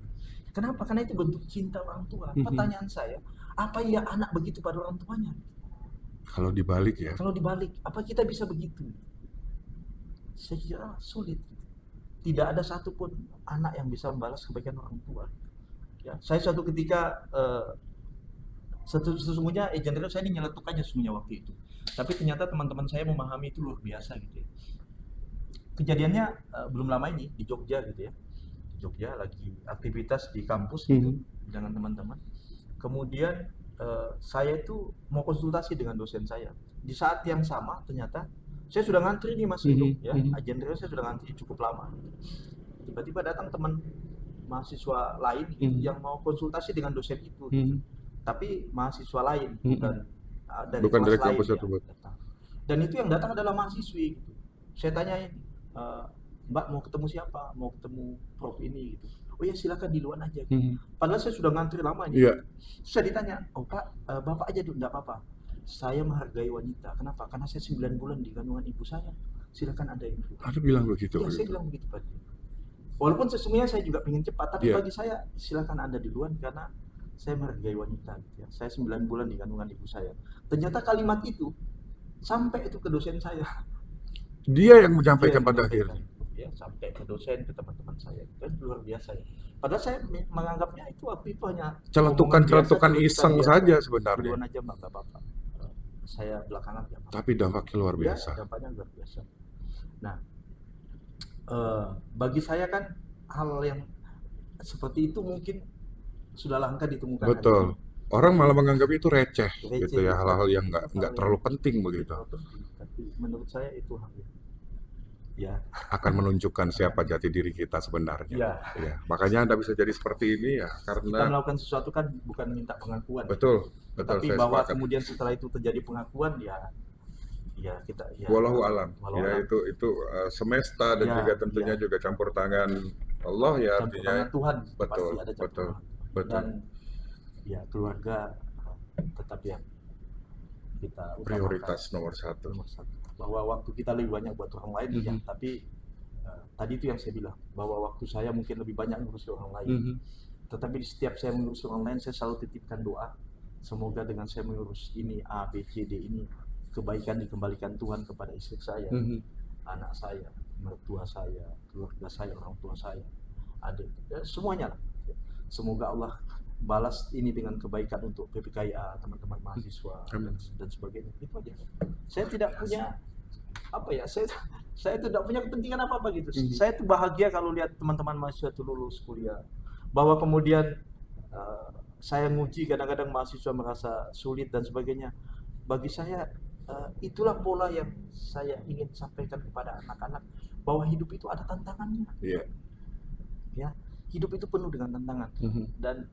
A: Kenapa? Karena itu bentuk cinta orang tua. Pertanyaan saya, apa iya anak begitu pada orang tuanya?
B: Kalau dibalik ya.
A: Kalau dibalik, apa kita bisa begitu? Saya kira sulit. Tidak ada satupun anak yang bisa membalas kebaikan orang tua. Ya, saya suatu ketika sesungguhnya agent saya ini nyeletuk aja sesungguhnya waktu itu. Tapi ternyata teman-teman saya memahami itu luar biasa gitu ya. Kejadiannya belum lama ini di Jogja gitu ya. Di Jogja lagi aktivitas di kampus gitu dengan teman-teman. Kemudian saya itu mau konsultasi dengan dosen saya. Di saat yang sama ternyata saya sudah ngantri nih Mas Induk ya. Agent saya sudah ngantri cukup lama. Tiba-tiba datang teman mahasiswa lain yang mau konsultasi dengan dosen itu gitu. Tapi mahasiswa lain
B: Bukan dari
A: kelas lain
B: kampus
A: ya,
B: tersebut.
A: dan itu yang datang adalah mahasiswi gitu. Saya tanyain, Mbak mau ketemu siapa? Mau ketemu Prof ini gitu. Oh ya silakan di luar aja gitu. Padahal saya sudah ngantri lama nih.
B: Iya.
A: Saya ditanya, oh Pak, Bapak aja dulu, enggak apa-apa. Saya menghargai wanita. Kenapa? Karena saya 9 bulan di kandungan ibu saya. Silakan Anda yang dulu.
B: Ada bilang begitu.
A: Ya, saya bilang begitu Pak. Walaupun sesungguhnya saya juga pengen cepat, tapi bagi saya silakan Anda duluan karena saya menghargai wanita gitu ya. Saya 9 bulan di kandungan ibu saya. Ternyata kalimat itu sampai itu ke dosen saya.
B: Dia yang menyampaikan pada akhirnya.
A: Ya, sampai ke dosen, ke teman-teman saya. Itu luar biasa ya. Padahal saya menganggapnya itu waktu itu hanya
B: Celetukan iseng saja sebenarnya.
A: duluan aja Mbak, enggak apa-apa. Saya belakangan ya.
B: Tapi dampaknya luar biasa.
A: Ya, dampaknya luar biasa. Nah, bagi saya kan hal yang seperti itu mungkin sudah langka ditemukan.
B: Betul. Orang malah menganggap itu receh gitu ya, hal-hal yang nggak terlalu penting begitu.
A: Tapi menurut saya itu hal yang ya
B: akan menunjukkan siapa jati diri kita sebenarnya. Ya, makanya Anda bisa jadi seperti ini ya karena
A: kita melakukan sesuatu kan bukan minta pengakuan.
B: Betul.
A: Tapi bahwa kemudian setelah itu terjadi pengakuan ya kita ya.
B: Wallahu alam. Ya itu semesta dan juga tentunya juga campur tangan Allah ya artinya.
A: Tangan Tuhan.
B: Betul.
A: Pasti ada
B: Betul.
A: Dan ya keluarga tetap yang kita
B: prioritas nomor satu.
A: Bahwa waktu kita lebih banyak buat orang lain ya, tapi tadi itu yang saya bilang bahwa waktu saya mungkin lebih banyak ngurus orang lain. Tetapi setiap saya mengurus orang lain saya selalu titipkan doa, semoga dengan saya mengurus ini A B C D ini kebaikan dikembalikan Tuhan kepada istri saya, anak saya, mertua saya, keluarga saya, orang tua saya, adik, semuanya lah. Semoga Allah balas ini dengan kebaikan untuk PPKIA, teman-teman mahasiswa dan sebagainya. Itu aja. Saya tidak punya apa ya, saya tidak punya kepentingan apa-apa gitu. Saya tuh bahagia kalau lihat teman-teman mahasiswa itu lulus kuliah. Bahwa kemudian saya nguji kadang-kadang mahasiswa merasa sulit dan sebagainya. Bagi saya itulah pola yang saya ingin sampaikan kepada anak-anak, bahwa hidup itu ada tantangannya. Ya, hidup itu penuh dengan tantangan. Dan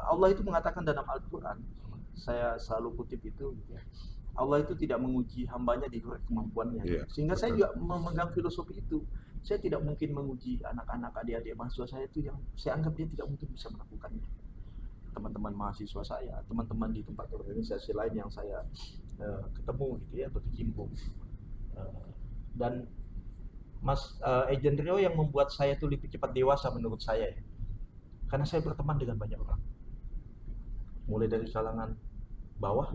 A: Allah itu mengatakan dalam Al-Quran, saya selalu kutip itu, Allah itu tidak menguji hambanya di luar kemampuannya. Sehingga saya juga memegang filosofi itu. Saya tidak mungkin menguji anak-anak, adik-adik mahasiswa saya itu yang saya anggap dia tidak mungkin bisa melakukannya. Teman-teman mahasiswa saya, teman-teman di tempat organisasi lain yang saya ketemu gitu ya, berkecimpung. Dan Agent Rio yang membuat saya tuh lebih cepat dewasa menurut saya ya. Karena saya berteman dengan banyak orang. Mulai dari kalangan bawah,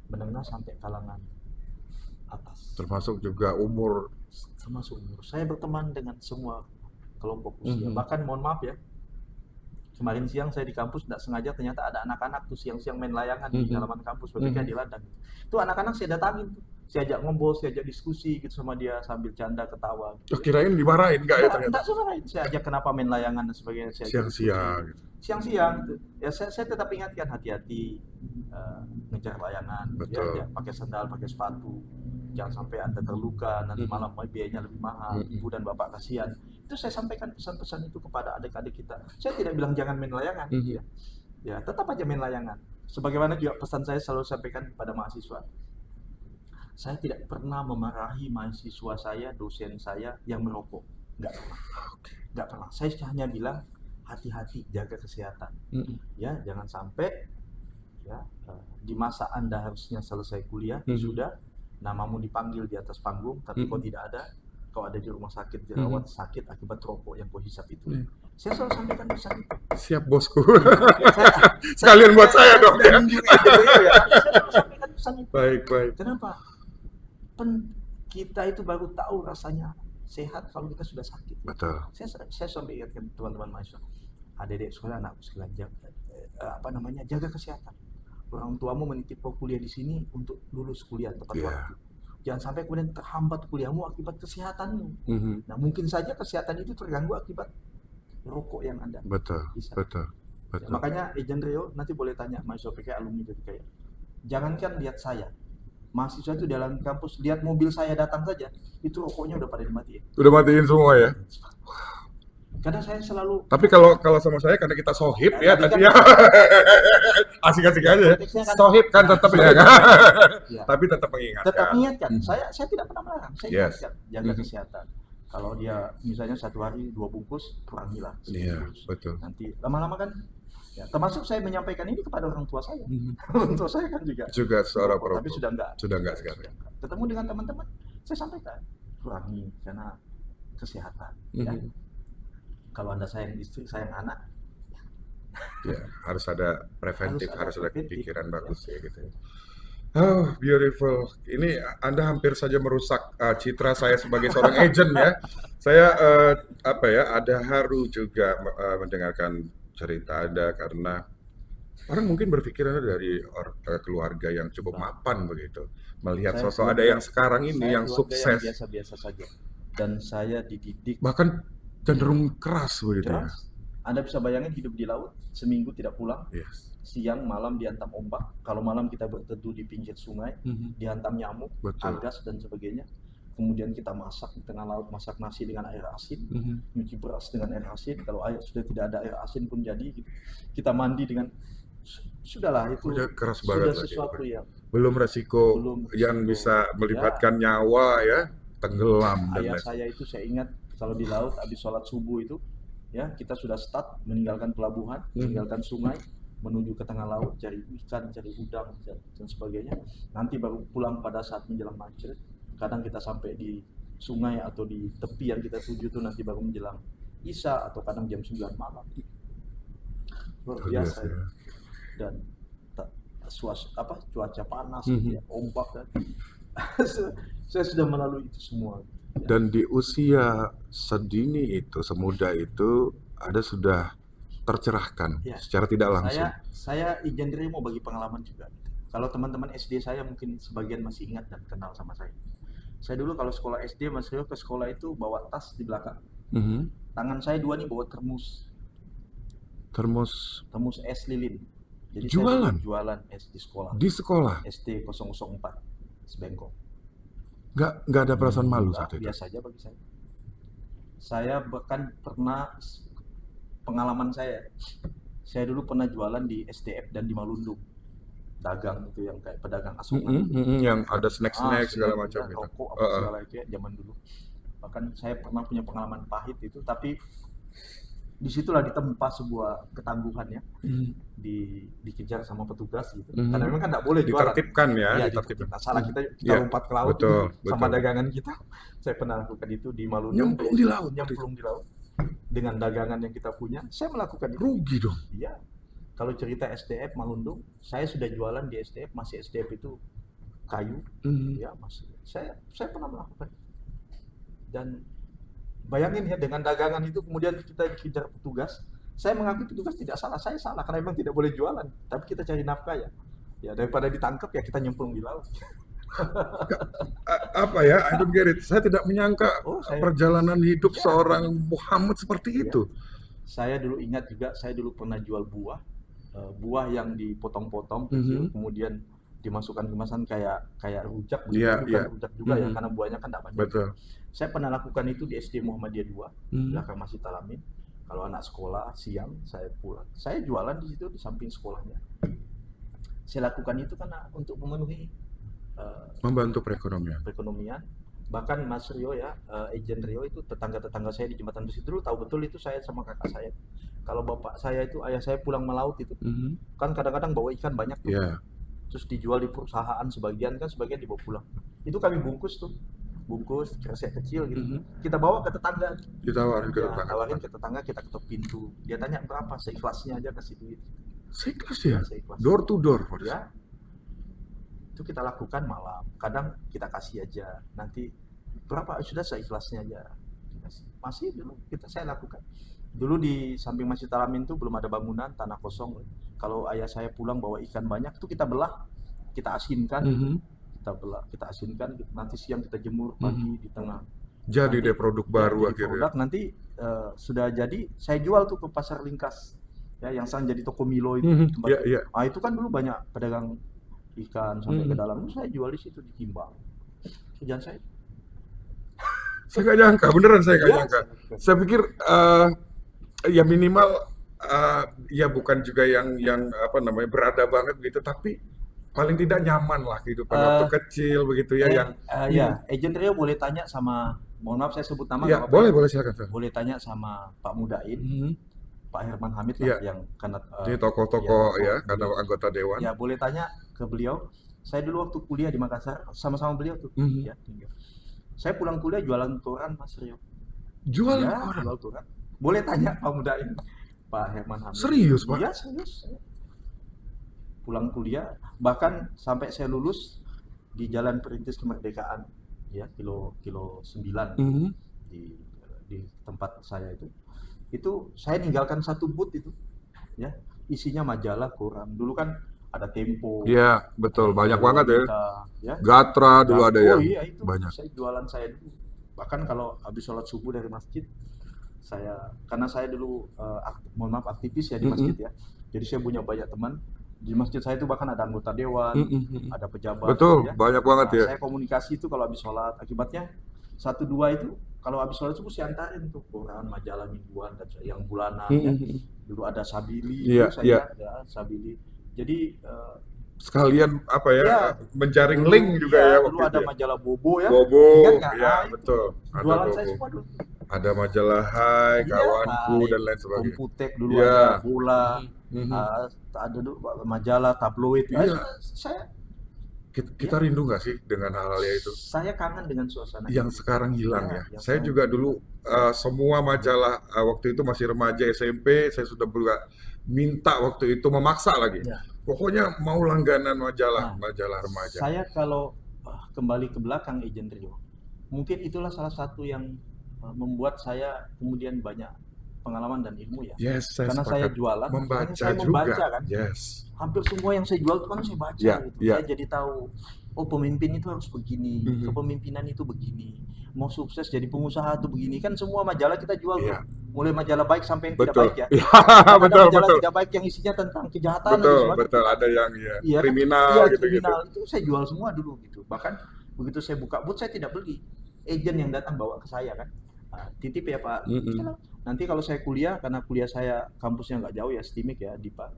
A: menengah sampai kalangan atas.
B: Termasuk juga umur.
A: Termasuk umur. Saya berteman dengan semua kelompok usia. Bahkan mohon maaf ya, kemarin siang saya di kampus tidak sengaja ternyata ada anak-anak tuh siang-siang main layangan di halaman kampus, berpikir di ladang. Itu anak-anak saya datangin tuh. Saya ajak ngobrol, saya ajak diskusi gitu sama dia sambil canda ketawa.
B: Oh, kirain dimarahin enggak ya ternyata?
A: Enggak dimarahin. Saya ajak kenapa main layangan dan sebagainya.
B: Siang-siang gitu.
A: Siang-siang gitu. Ya saya tetap ingatkan hati-hati ngejar layangan. Ya, pakai sandal, pakai sepatu. Jangan sampai Anda terluka, nanti malam biayanya lebih mahal, ibu dan bapak kasihan. Itu saya sampaikan pesan-pesan itu kepada adik-adik kita. Saya tidak bilang jangan main layangan, ya tetap aja main layangan. Sebagaimana juga pesan saya selalu sampaikan kepada mahasiswa. Saya tidak pernah memarahi mahasiswa saya, dosen saya yang merokok. Nggak pernah. Saya hanya bilang hati-hati, jaga kesehatan. Ya, jangan sampai ya di masa Anda harusnya selesai kuliah, sudah namamu dipanggil di atas panggung, tapi kau tidak ada, kau ada di rumah sakit dirawat sakit akibat rokok yang kau hisap itu. Saya selalu sampaikan pesan itu.
B: Siap bosku. Sekalian buat saya dong ya.
A: Saya selalu sampaikan pesan itu.
B: Baik.
A: Kenapa? Kita itu baru tahu rasanya sehat kalau kita sudah sakit.
B: Betul.
A: Saya sampai ingatkan teman-teman mahasiswa, adik-adik sekolah, anakku sekalian, jaga kesehatan. Orang tuamu menitip kau kuliah di sini untuk lulus kuliah tepat waktu. Jangan sampai kemudian terhambat kuliahmu akibat kesehatanmu. Nah, mungkin saja kesehatan itu terganggu akibat rokok yang ada.
B: Betul.
A: Ya, makanya Agent Rio nanti boleh tanya mahasiswa PK alumni PK. Jangankan lihat saya, mahasiswa itu dalam kampus lihat mobil saya datang saja, itu rokoknya udah pada dimatiin.
B: Udah matiin semua ya.
A: Karena saya selalu.
B: Tapi kalau sama saya karena kita sohib ya tadi ya. Asik-asik aja. Sohib kan tetap ya. Tapi tetap mengingatkan.
A: Tetap mengingatkan. Saya tidak pernah melarang. Saya ingatkan jaga kesehatan. Kalau dia misalnya 1 hari 2 bungkus, kurangilah.
B: Iya, betul.
A: Nanti lama-lama kan. Ya, termasuk saya menyampaikan ini kepada orang tua saya. Orang tua saya kan juga
B: seorang perokok.
A: Tapi sudah enggak
B: sekarang.
A: Ketemu dengan teman-teman, saya sampaikan kurangi karena kesehatan. Ya. Kalau Anda sayang istri, sayang anak,
B: ya harus ada preventif, harus ada pikiran bagus ya gitu. Oh, beautiful. Ini Anda hampir saja merusak citra saya sebagai seorang agent ya. Saya ada haru juga mendengarkan cerita Anda karena orang mungkin berpikir Anda dari keluarga yang cukup mapan begitu. Melihat sosok Anda yang sekarang ini yang sukses.
A: Yang biasa-biasa saja. Dan saya dididik
B: bahkan cenderung keras begitu ya.
A: Anda bisa bayangin hidup di laut, seminggu tidak pulang. Siang malam dihantam ombak. Kalau malam kita berteduh di pinggir sungai, dihantam nyamuk, agas dan sebagainya. Kemudian kita masak di tengah laut, masak nasi dengan air asin, nyuci beras dengan air asin. Kalau air sudah tidak ada air asin pun jadi gitu. Kita mandi dengan sudahlah itu
B: keras
A: sudah
B: banget
A: sesuatu yang
B: belum resiko yang bisa melibatkan nyawa ya, tenggelam dan
A: ayah saya itu saya ingat kalau di laut habis sholat subuh itu ya kita sudah start meninggalkan pelabuhan, meninggalkan sungai menuju ke tengah laut cari ikan, cari udang dan sebagainya. Nanti baru pulang pada saat menjelang maghrib. Kadang kita sampai di sungai atau di tepi yang kita tuju itu nanti baru menjelang Isya atau kadang jam 9 malam. Luar biasa ya. Dan cuaca panas, ombak dan saya sudah melalui itu semua.
B: Dan di usia sedini itu, semuda itu, Anda sudah tercerahkan secara tidak langsung.
A: Saya Agent Rio mau bagi pengalaman juga. Kalau teman-teman SD saya mungkin sebagian masih ingat dan kenal sama saya. Saya dulu kalau sekolah SD, Mas Rio ke sekolah itu bawa tas di belakang. Tangan saya 2 nih bawa termos es lilin. Jadi
B: jualan?
A: Saya jualan es di sekolah.
B: Di sekolah?
A: SD 004, Sebengkok.
B: Nggak ada perasaan malu saat itu?
A: Biasa aja bagi saya. Saya bahkan pernah, pengalaman saya dulu pernah jualan di SDF dan di Malundung. Dagang itu yang kayak pedagang asongan
B: yang ada snack segala macam gitu.
A: Rokok segala itu ya zaman dulu. Bahkan saya pernah punya pengalaman pahit itu, tapi disitulah ditempa sebuah ketangguhan ya, dikejar sama petugas gitu. Karena memang kan nggak boleh jualan.
B: Ditertibkan ya,
A: Iya,
B: ditertibkan.
A: ditertibkan. Salah kita
B: Iya,
A: lompat ke laut
B: betul,
A: sama
B: betul.
A: dagangan kita. Saya pernah lakukan itu di Malundung.
B: Nyemplung di laut.
A: Nyemplung di laut dengan dagangan yang kita punya. Saya melakukan itu.
B: Rugi dong.
A: Iya. Kalau cerita SDF Malundung, saya sudah jualan di SDF, masih SDF itu kayu, ya masih. Saya pernah melakukan. Dan bayangin ya, dengan dagangan itu kemudian kita dikejar petugas. Saya mengakui petugas tidak salah, saya salah karena memang tidak boleh jualan. Tapi kita cari nafkah ya. Ya daripada ditangkap ya kita nyemplung di laut.
B: Apa ya? I don't get it. Saya tidak menyangka perjalanan hidup seorang Muhammad seperti itu.
A: Saya dulu ingat juga, saya dulu pernah jual buah yang dipotong-potong kecil, kemudian dimasukkan kemasan kayak rujak, bukan rujak juga ya, karena buahnya kan tidak banyak.
B: Betul.
A: Saya pernah lakukan itu di SD Muhammadiyah 2, belakang Masjid Al-Amin. Kalau anak sekolah siang, saya pulang. Saya jualan di situ di samping sekolahnya. Saya lakukan itu karena untuk memenuhi
B: membantu perekonomian.
A: Bahkan Mas Rio ya, Agent Rio itu tetangga-tetangga saya di Jembatan Besi dulu tahu betul itu saya sama kakak saya. Kalau bapak saya itu, ayah saya pulang melaut itu, kan kadang-kadang bawa ikan banyak tuh. Terus dijual di perusahaan, sebagian dibawa pulang. Itu kami bungkus kresek kecil gitu. Kita bawa ke tetangga.
B: Ditawarin ke tetangga.
A: Tawarin ke tetangga, kita ketok pintu. Dia tanya berapa, seikhlasnya aja kasih duit.
B: Seikhlas ya?
A: Seikhlas.
B: Door to door.
A: Ya. Itu kita lakukan malam. Kadang kita kasih aja. Nanti berapa, sudah seikhlasnya aja. Masih dulu saya lakukan. Dulu di samping Masjid Al-Amin itu belum ada bangunan, tanah kosong. Kalau ayah saya pulang bawa ikan banyak, itu kita belah, kita asinkan, kita asinkan. Nanti siang kita jemur, pagi di tengah.
B: Jadi deh produk baru akhirnya.
A: Produk nanti sudah jadi, saya jual tuh ke Pasar Lingkas, ya yang sekarang jadi Toko Milo itu. Ah itu kan dulu banyak pedagang ikan sampai ke dalam, itu saya jual di situ di Timbang. Kerjaan saya.
B: Saya nggak nyangka, beneran saya nggak nyangka. Saya pikir ya minimal ya bukan juga yang apa namanya berada banget begitu, tapi paling tidak nyaman lah kehidupan waktu kecil begitu ya.
A: Ya, Agent Rio boleh tanya sama, mohon maaf saya sebut nama.
B: Ya, boleh silakan.
A: Boleh tanya sama Pak Mudain, Pak Herman Hamid lah, yang karena
B: ini tokoh-tokoh ya, karena anggota dewan.
A: Ya boleh tanya ke beliau. Saya dulu waktu kuliah di Makassar sama-sama beliau tuh. Ya, saya pulang kuliah jualan koran Mas Rio.
B: Jualan
A: koran. Boleh tanya Pak Mudain, Pak Herman Hamid.
B: Serius Pak?
A: Iya serius. Pulang kuliah, bahkan sampai saya lulus di Jalan Perintis Kemerdekaan, ya kilo 9 di tempat saya itu saya ninggalkan satu booth itu, ya isinya majalah, koran. Dulu kan ada Tempo.
B: Iya betul, banyak banget ya. Gatra dulu ada ya.
A: Iya itu
B: banyak.
A: Saya jualan saya dulu. Bahkan kalau habis sholat subuh dari masjid, karena saya dulu mohon maaf aktivis ya di masjid ya. Jadi saya punya banyak teman. Di masjid saya itu bahkan ada anggota dewan, ada pejabat.
B: Betul,
A: ya.
B: banyak banget ya.
A: Saya komunikasi itu kalau habis sholat. Akibatnya 1-2 itu kalau habis sholat subuh saya antarin tuh koran, majalah mingguan dan yang bulanan. Ya. Dulu ada Sabili, ada Sabili. Jadi
B: sekalian apa ya, menjaring link juga ya.
A: Dulu ada majalah Bobo ya.
B: Bobo, ya betul.
A: Jualan saya semua dulu.
B: Ada majalah Hai, Kawanku dan lain sebagainya.
A: Komputek dulu ada bola, ada dulu majalah tabloid.
B: Kita rindu nggak sih dengan hal-hal itu?
A: Saya kangen dengan suasana
B: yang sekarang hilang ya. Saya juga dulu semua majalah waktu itu masih remaja SMP, saya sudah minta waktu itu, memaksa lagi. Pokoknya mau langganan majalah remaja.
A: Saya kalau kembali ke belakang Agent Rio, mungkin itulah salah satu yang membuat saya kemudian banyak pengalaman dan ilmu ya. Karena saya jualan,
B: membaca juga.
A: Kan. Hampir semua yang saya jual itu kan saya baca gitu. Saya jadi tahu, oh pemimpin itu harus begini, kepemimpinan itu begini. Mau sukses jadi pengusaha itu begini. Kan semua majalah kita jual tuh. Mulai majalah baik sampai yang tidak baik ya.
B: Betul.
A: Tidak baik yang isinya tentang kejahatan.
B: Betul. Ada yang kriminal gitu-gitu.
A: Itu saya jual semua dulu gitu. Bahkan begitu saya buka booth saya tidak beli. Agent yang datang bawa ke saya kan. Titip ya Pak. Nanti kalau saya kuliah, karena kuliah saya kampusnya nggak jauh ya, STIMIK ya, DIPA.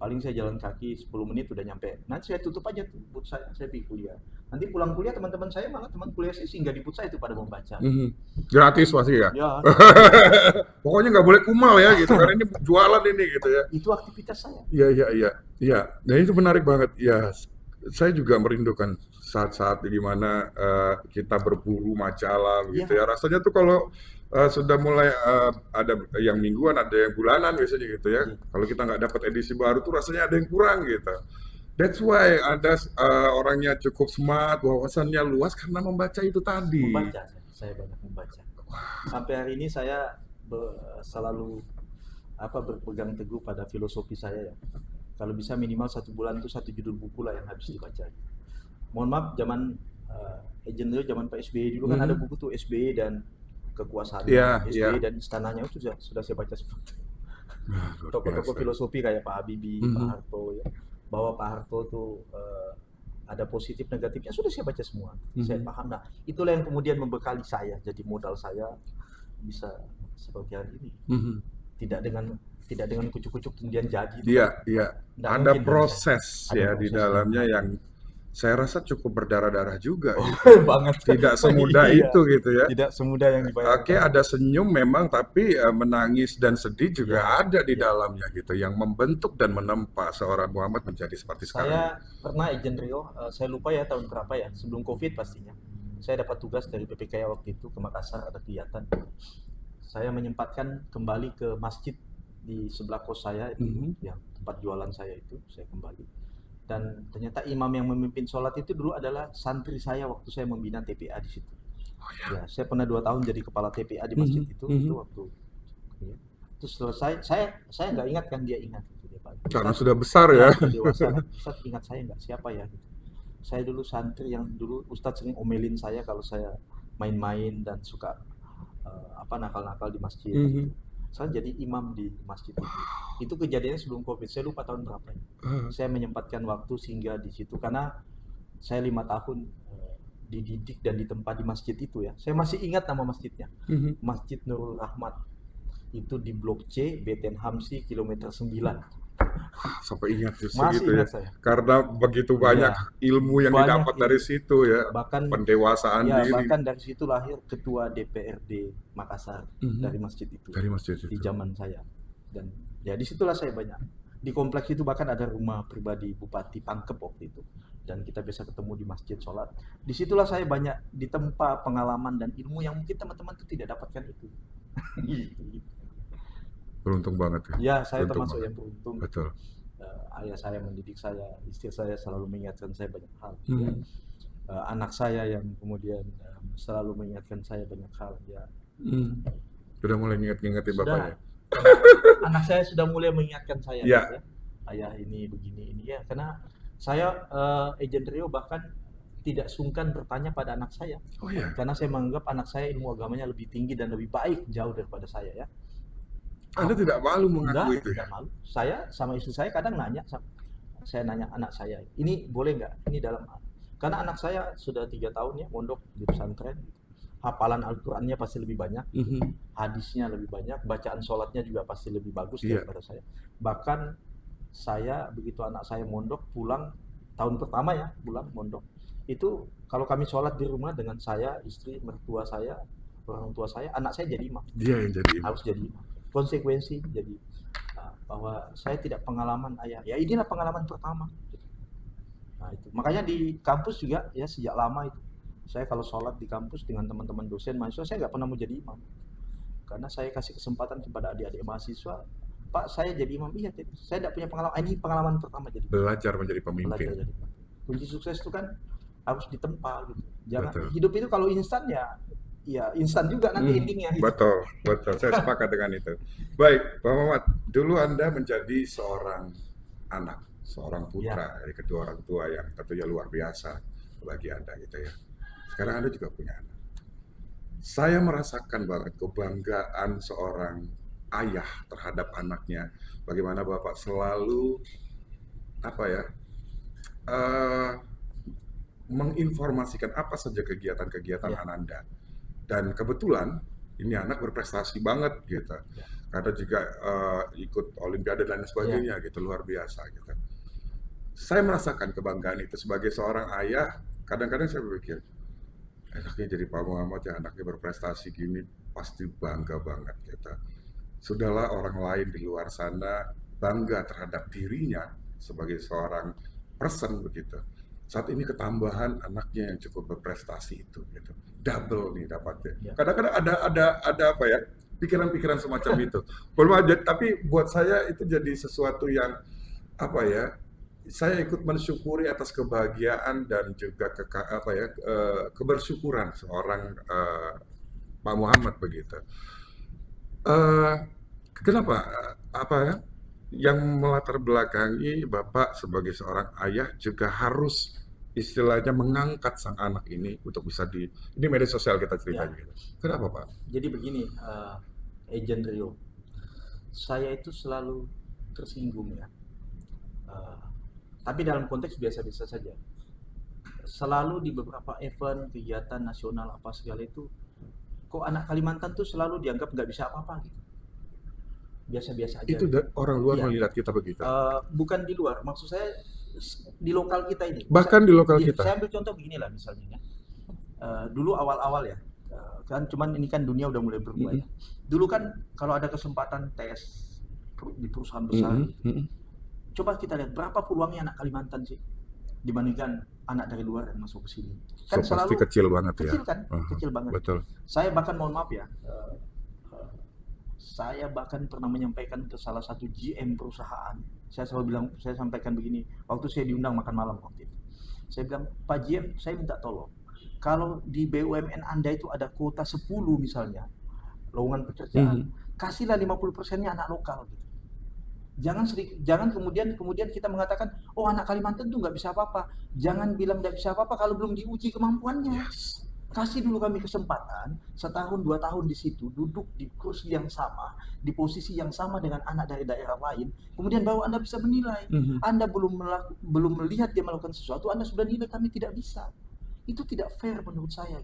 A: Paling saya jalan kaki 10 menit udah nyampe. Nanti saya tutup aja tuh booth saya pergi kuliah. Nanti pulang kuliah teman-teman saya, malah teman kuliah saya singgah di futsal itu pada membaca.
B: Gratis pasti ya?
A: Ya,
B: Pokoknya nggak boleh kumal ya gitu, karena ini jualan ini gitu ya.
A: itu aktivitas saya.
B: Iya. Nah itu menarik banget. Ya, saya juga merindukan saat-saat di mana kita berburu majalah gitu ya. Rasanya tuh kalau sudah mulai ada yang mingguan, ada yang bulanan biasanya gitu ya. Kalau kita nggak dapat edisi baru tuh rasanya ada yang kurang gitu. That's why Anda orangnya cukup smart, wawasannya luas karena membaca itu tadi.
A: Membaca, saya banyak membaca. Sampai hari ini saya selalu berpegang teguh pada filosofi saya ya. Kalau bisa minimal 1 bulan itu 1 judul buku lah yang habis dibaca. Mohon maaf, zaman Agent Rio, zaman Pak SBY dulu kan ada buku tuh SBY dan kekuasaannya, SBY dan istananya itu sudah saya baca semua. Tokoh-tokoh filosofi kayak Pak Habibie, Pak Harto ya. Bahwa Pak Harto tuh ada positif negatifnya sudah saya baca semua. Saya paham. Nah, itulah yang kemudian membekali saya, jadi modal saya bisa seperti hari ini. Tidak dengan kucuk-kucuk kemudian jadi.
B: Iya. Ada proses ya di dalamnya yang saya rasa cukup berdarah-darah juga. Gitu.
A: Banget.
B: Tidak semudah itu gitu ya.
A: Tidak semudah yang dibayangkan.
B: Oke, ada senyum memang, tapi menangis dan sedih juga ada di dalamnya gitu, yang membentuk dan menempa seorang Muhammad menjadi seperti sekarang.
A: Saya pernah Agent Rio, saya lupa ya tahun berapa ya, sebelum COVID pastinya. Saya dapat tugas dari PPKI waktu itu ke Makassar, ada kegiatan. Saya menyempatkan kembali ke masjid di sebelah kos saya itu, yang tempat jualan saya itu, saya kembali. Dan ternyata imam yang memimpin sholat itu dulu adalah santri saya waktu saya membina TPA di situ. Ya, saya pernah 2 tahun jadi kepala TPA di masjid itu waktu ya. Terus selesai, saya nggak ingat kan dia ingat gitu, dia Pak.
B: Karena sudah besar ya.
A: Dewasa, Ustaz ingat saya nggak siapa ya gitu. Saya dulu santri yang dulu Ustaz sering omelin saya kalau saya main-main dan suka nakal-nakal di masjid. Saya jadi imam di masjid itu. Itu kejadiannya sebelum COVID. Saya lupa tahun berapa ya. Saya menyempatkan waktu singgah di situ karena saya 5 tahun dididik dan ditempa di masjid itu ya. Saya masih ingat nama masjidnya. Masjid Nurul Rahmat. Itu di Blok C, Beten Hamsi, kilometer 9.
B: Sampai ingat
A: Masih
B: segitu ya.
A: ingat saya.
B: Karena begitu banyak ilmu yang didapat dari situ ya.
A: Bahkan
B: pendewasaan diri.
A: Bahkan dari situ lahir ketua DPRD Makassar dari masjid itu.
B: Dari masjid itu.
A: Di zaman saya. Dan ya disitulah saya banyak. Di kompleks itu bahkan ada rumah pribadi Bupati Pangkep waktu itu. Dan kita bisa ketemu di masjid sholat. Disitulah saya banyak ditempa pengalaman dan ilmu yang mungkin teman-teman itu tidak dapatkan itu.
B: Beruntung banget ya.
A: Ya, saya termasuk yang beruntung.
B: Betul.
A: Ayah saya mendidik saya, istri saya selalu mengingatkan saya banyak hal. Ya. Anak saya yang kemudian selalu mengingatkan saya banyak hal. Ya.
B: Sudah mulai nginget-ngingetin bapaknya.
A: Anak saya sudah mulai mengingatkan saya.
B: Ya.
A: Ayah ini begini ini ya. Karena saya Agent Rio bahkan tidak sungkan bertanya pada anak saya.
B: Oh ya.
A: Karena saya menganggap anak saya ilmu agamanya lebih tinggi dan lebih baik jauh daripada saya ya.
B: Anda tidak malu mengaku itu
A: ya? Tidak malu. Saya sama istri saya kadang nanya, saya nanya anak saya, ini boleh nggak? Ini dalam, karena anak saya sudah 3 tahun ya mondok di pesantren, hafalan Al-Qurannya pasti lebih banyak, hadisnya lebih banyak, bacaan sholatnya juga pasti lebih bagus daripada saya. Bahkan saya begitu anak saya mondok pulang tahun pertama ya pulang mondok itu kalau kami sholat di rumah dengan saya, istri, mertua saya, orang tua saya, anak saya jadi imam.
B: Dia yang jadi imam.
A: Harus jadi imam. Konsekuensi jadi bahwa saya tidak pengalaman ayah. Ya inilah pengalaman pertama. Nah itu makanya di kampus juga ya sejak lama itu saya kalau sholat di kampus dengan teman-teman dosen mahasiswa saya nggak pernah mau jadi imam karena saya kasih kesempatan kepada adik-adik mahasiswa. Pak saya jadi imam iya saya tidak punya pengalaman. Ini pengalaman pertama jadi
B: belajar menjadi pemimpin.
A: Belajar jadi. Kunci sukses itu kan harus ditempa gitu. Jangan hidup itu kalau instan ya instan juga nanti endingnya. Gitu.
B: Betul. Saya sepakat dengan itu. Baik, Pak Muhammad, dulu Anda menjadi seorang anak, seorang putra dari kedua orang tua yang tentunya luar biasa bagi Anda gitu ya. Sekarang Anda juga punya anak. Saya merasakan banget kebanggaan seorang ayah terhadap anaknya. Bagaimana Bapak selalu menginformasikan apa saja kegiatan-kegiatan Anda. Dan kebetulan ini anak berprestasi banget gitu, karena juga ikut olimpiade dan sebagainya gitu, luar biasa gitu. Saya merasakan kebanggaan itu sebagai seorang ayah kadang-kadang saya berpikir, enaknya jadi Pak Muhammad yang anaknya berprestasi gini, pasti bangga banget kita. Sudahlah orang lain di luar sana bangga terhadap dirinya sebagai seorang person begitu. Saat ini ketambahan anaknya yang cukup berprestasi itu gitu. Double nih dapatnya.
A: Ya.
B: Kadang-kadang ada apa ya? Pikiran-pikiran semacam itu. Belum aja, tapi buat saya itu jadi sesuatu yang apa ya? Saya ikut mensyukuri atas kebahagiaan dan juga kebersyukuran seorang Pak Muhammad begitu. Eh, Kenapa apa ya? Yang melatar belakangi Bapak sebagai seorang ayah juga harus istilahnya mengangkat sang anak ini untuk bisa ini media sosial kita ceritanya gitu. Kenapa Pak?
A: Jadi begini, Agent Rio, saya itu selalu tersinggung ya. Tapi dalam konteks biasa-biasa saja. Selalu di beberapa event, kegiatan nasional apa segala itu, kok anak Kalimantan tuh selalu dianggap nggak bisa apa-apa gitu. Biasa-biasa aja.
B: Itu orang luar melihat kita begitu.
A: Bukan di luar, maksud saya di lokal kita ini.
B: Bahkan di lokal kita.
A: Saya ambil contoh beginilah misalnya ya. Dulu awal-awal ya, kan cuman ini kan dunia udah mulai berubah ya. Dulu kan kalau ada kesempatan tes di perusahaan besar, coba kita lihat berapa peluangnya anak Kalimantan sih dibandingkan anak dari luar yang masuk ke sini. Kan
B: So, pasti kecil banget ya.
A: Kecil kan, kecil banget.
B: Betul.
A: Saya bahkan mohon maaf ya, saya bahkan pernah menyampaikan ke salah satu GM perusahaan. Saya sampaikan begini, waktu saya diundang makan malam waktu itu. Saya bilang, Pak GM, saya minta tolong. Kalau di BUMN Anda itu ada kuota 10 misalnya, lowongan pekerjaan, kasihlah 50%-nya anak lokal gitu. Jangan kemudian kita mengatakan, oh anak Kalimantan tuh nggak bisa apa-apa. Jangan bilang nggak bisa apa-apa kalau belum diuji kemampuannya.
B: Yes.
A: Kasih dulu kami kesempatan, setahun 2 tahun di situ, duduk di kursi yang sama, di posisi yang sama dengan anak dari daerah lain, kemudian baru Anda bisa menilai. Anda belum melihat dia melakukan sesuatu, Anda sudah nilai kami tidak bisa. Itu tidak fair menurut saya.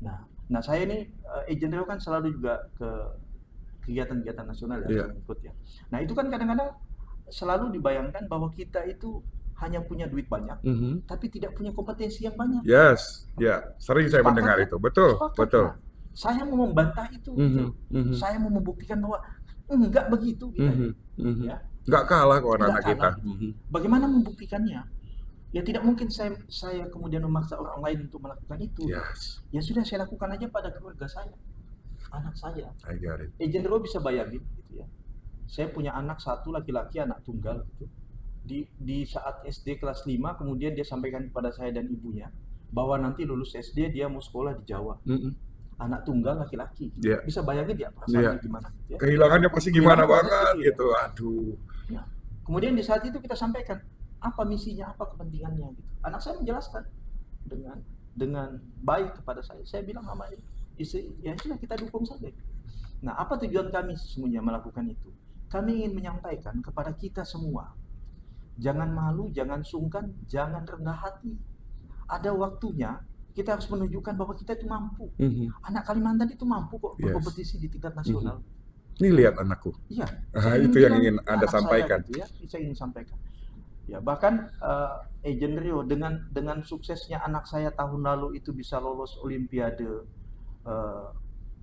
A: Nah saya ini, Agent Rio kan selalu juga ke kegiatan-kegiatan nasional ya, ikut ya. Nah itu kan kadang-kadang selalu dibayangkan bahwa kita itu hanya punya duit banyak, tapi tidak punya kompetensi yang banyak.
B: Yes, ya, sering saya mendengar itu. Betul, betul.
A: Nah, saya mau membantah itu, gitu. Saya mau membuktikan bahwa enggak begitu, gitu. Ya.
B: Enggak kalah kok anak kita.
A: Bagaimana membuktikannya? Ya tidak mungkin saya kemudian memaksa orang lain untuk melakukan itu.
B: Yes.
A: Ya sudah saya lakukan aja pada keluarga saya, anak saya.
B: I got it.
A: Agent Rio bisa bayangin, gitu ya. Saya punya anak satu laki-laki, anak tunggal, gitu. Di saat SD kelas 5 kemudian dia sampaikan kepada saya dan ibunya bahwa nanti lulus SD dia mau sekolah di Jawa. Anak tunggal laki-laki. Bisa bayangin dia perasaannya gimana gitu ya.
B: Kehilangannya pasti gimana banget gitu. Aduh.
A: Ya. Kemudian di saat itu kita sampaikan apa misinya, apa kepentingannya gitu. Anak saya menjelaskan dengan baik kepada saya. Saya bilang sama istri, ya sudah kita dukung saja. Nah, apa tujuan kami sesungguhnya melakukan itu? Kami ingin menyampaikan kepada kita semua, jangan malu, jangan sungkan, jangan rendah hati. Ada waktunya kita harus menunjukkan bahwa kita itu mampu. Anak Kalimantan itu mampu kok berkompetisi di tingkat nasional.
B: Ini lihat anakku.
A: Iya.
B: Itu yang ingin Anda sampaikan.
A: Gitu ya, saya ingin sampaikan. Ya bahkan Agent Rio dengan suksesnya anak saya tahun lalu itu bisa lolos Olimpiade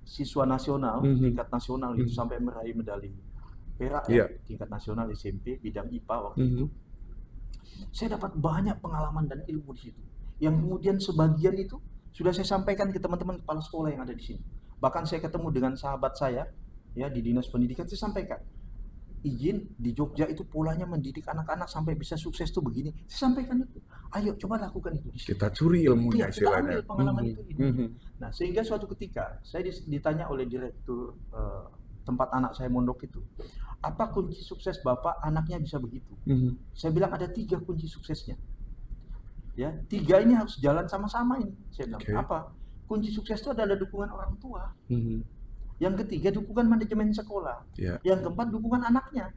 A: siswa nasional, tingkat nasional itu sampai meraih medali perak tingkat nasional SMP bidang IPA waktu itu. Saya dapat banyak pengalaman dan ilmu di situ. Yang kemudian sebagian itu sudah saya sampaikan ke teman-teman kepala sekolah yang ada di sini. Bahkan saya ketemu dengan sahabat saya ya di Dinas Pendidikan, saya sampaikan, izin di Jogja itu polanya mendidik anak-anak sampai bisa sukses tuh begini. Saya sampaikan itu. Ayo coba lakukan itu di sini.
B: Kita curi ilmunya istilahnya.
A: Kita ambil pengalaman itu. Nah, sehingga suatu ketika saya ditanya oleh direktur tempat anak saya mondok itu, apa kunci sukses Bapak anaknya bisa begitu? Saya bilang ada 3 kunci suksesnya. Ya, 3 ini harus jalan sama-sama ini. Saya bilang, apa? Kunci sukses itu adalah dukungan orang tua. Yang ketiga dukungan manajemen sekolah. Yang keempat dukungan anaknya.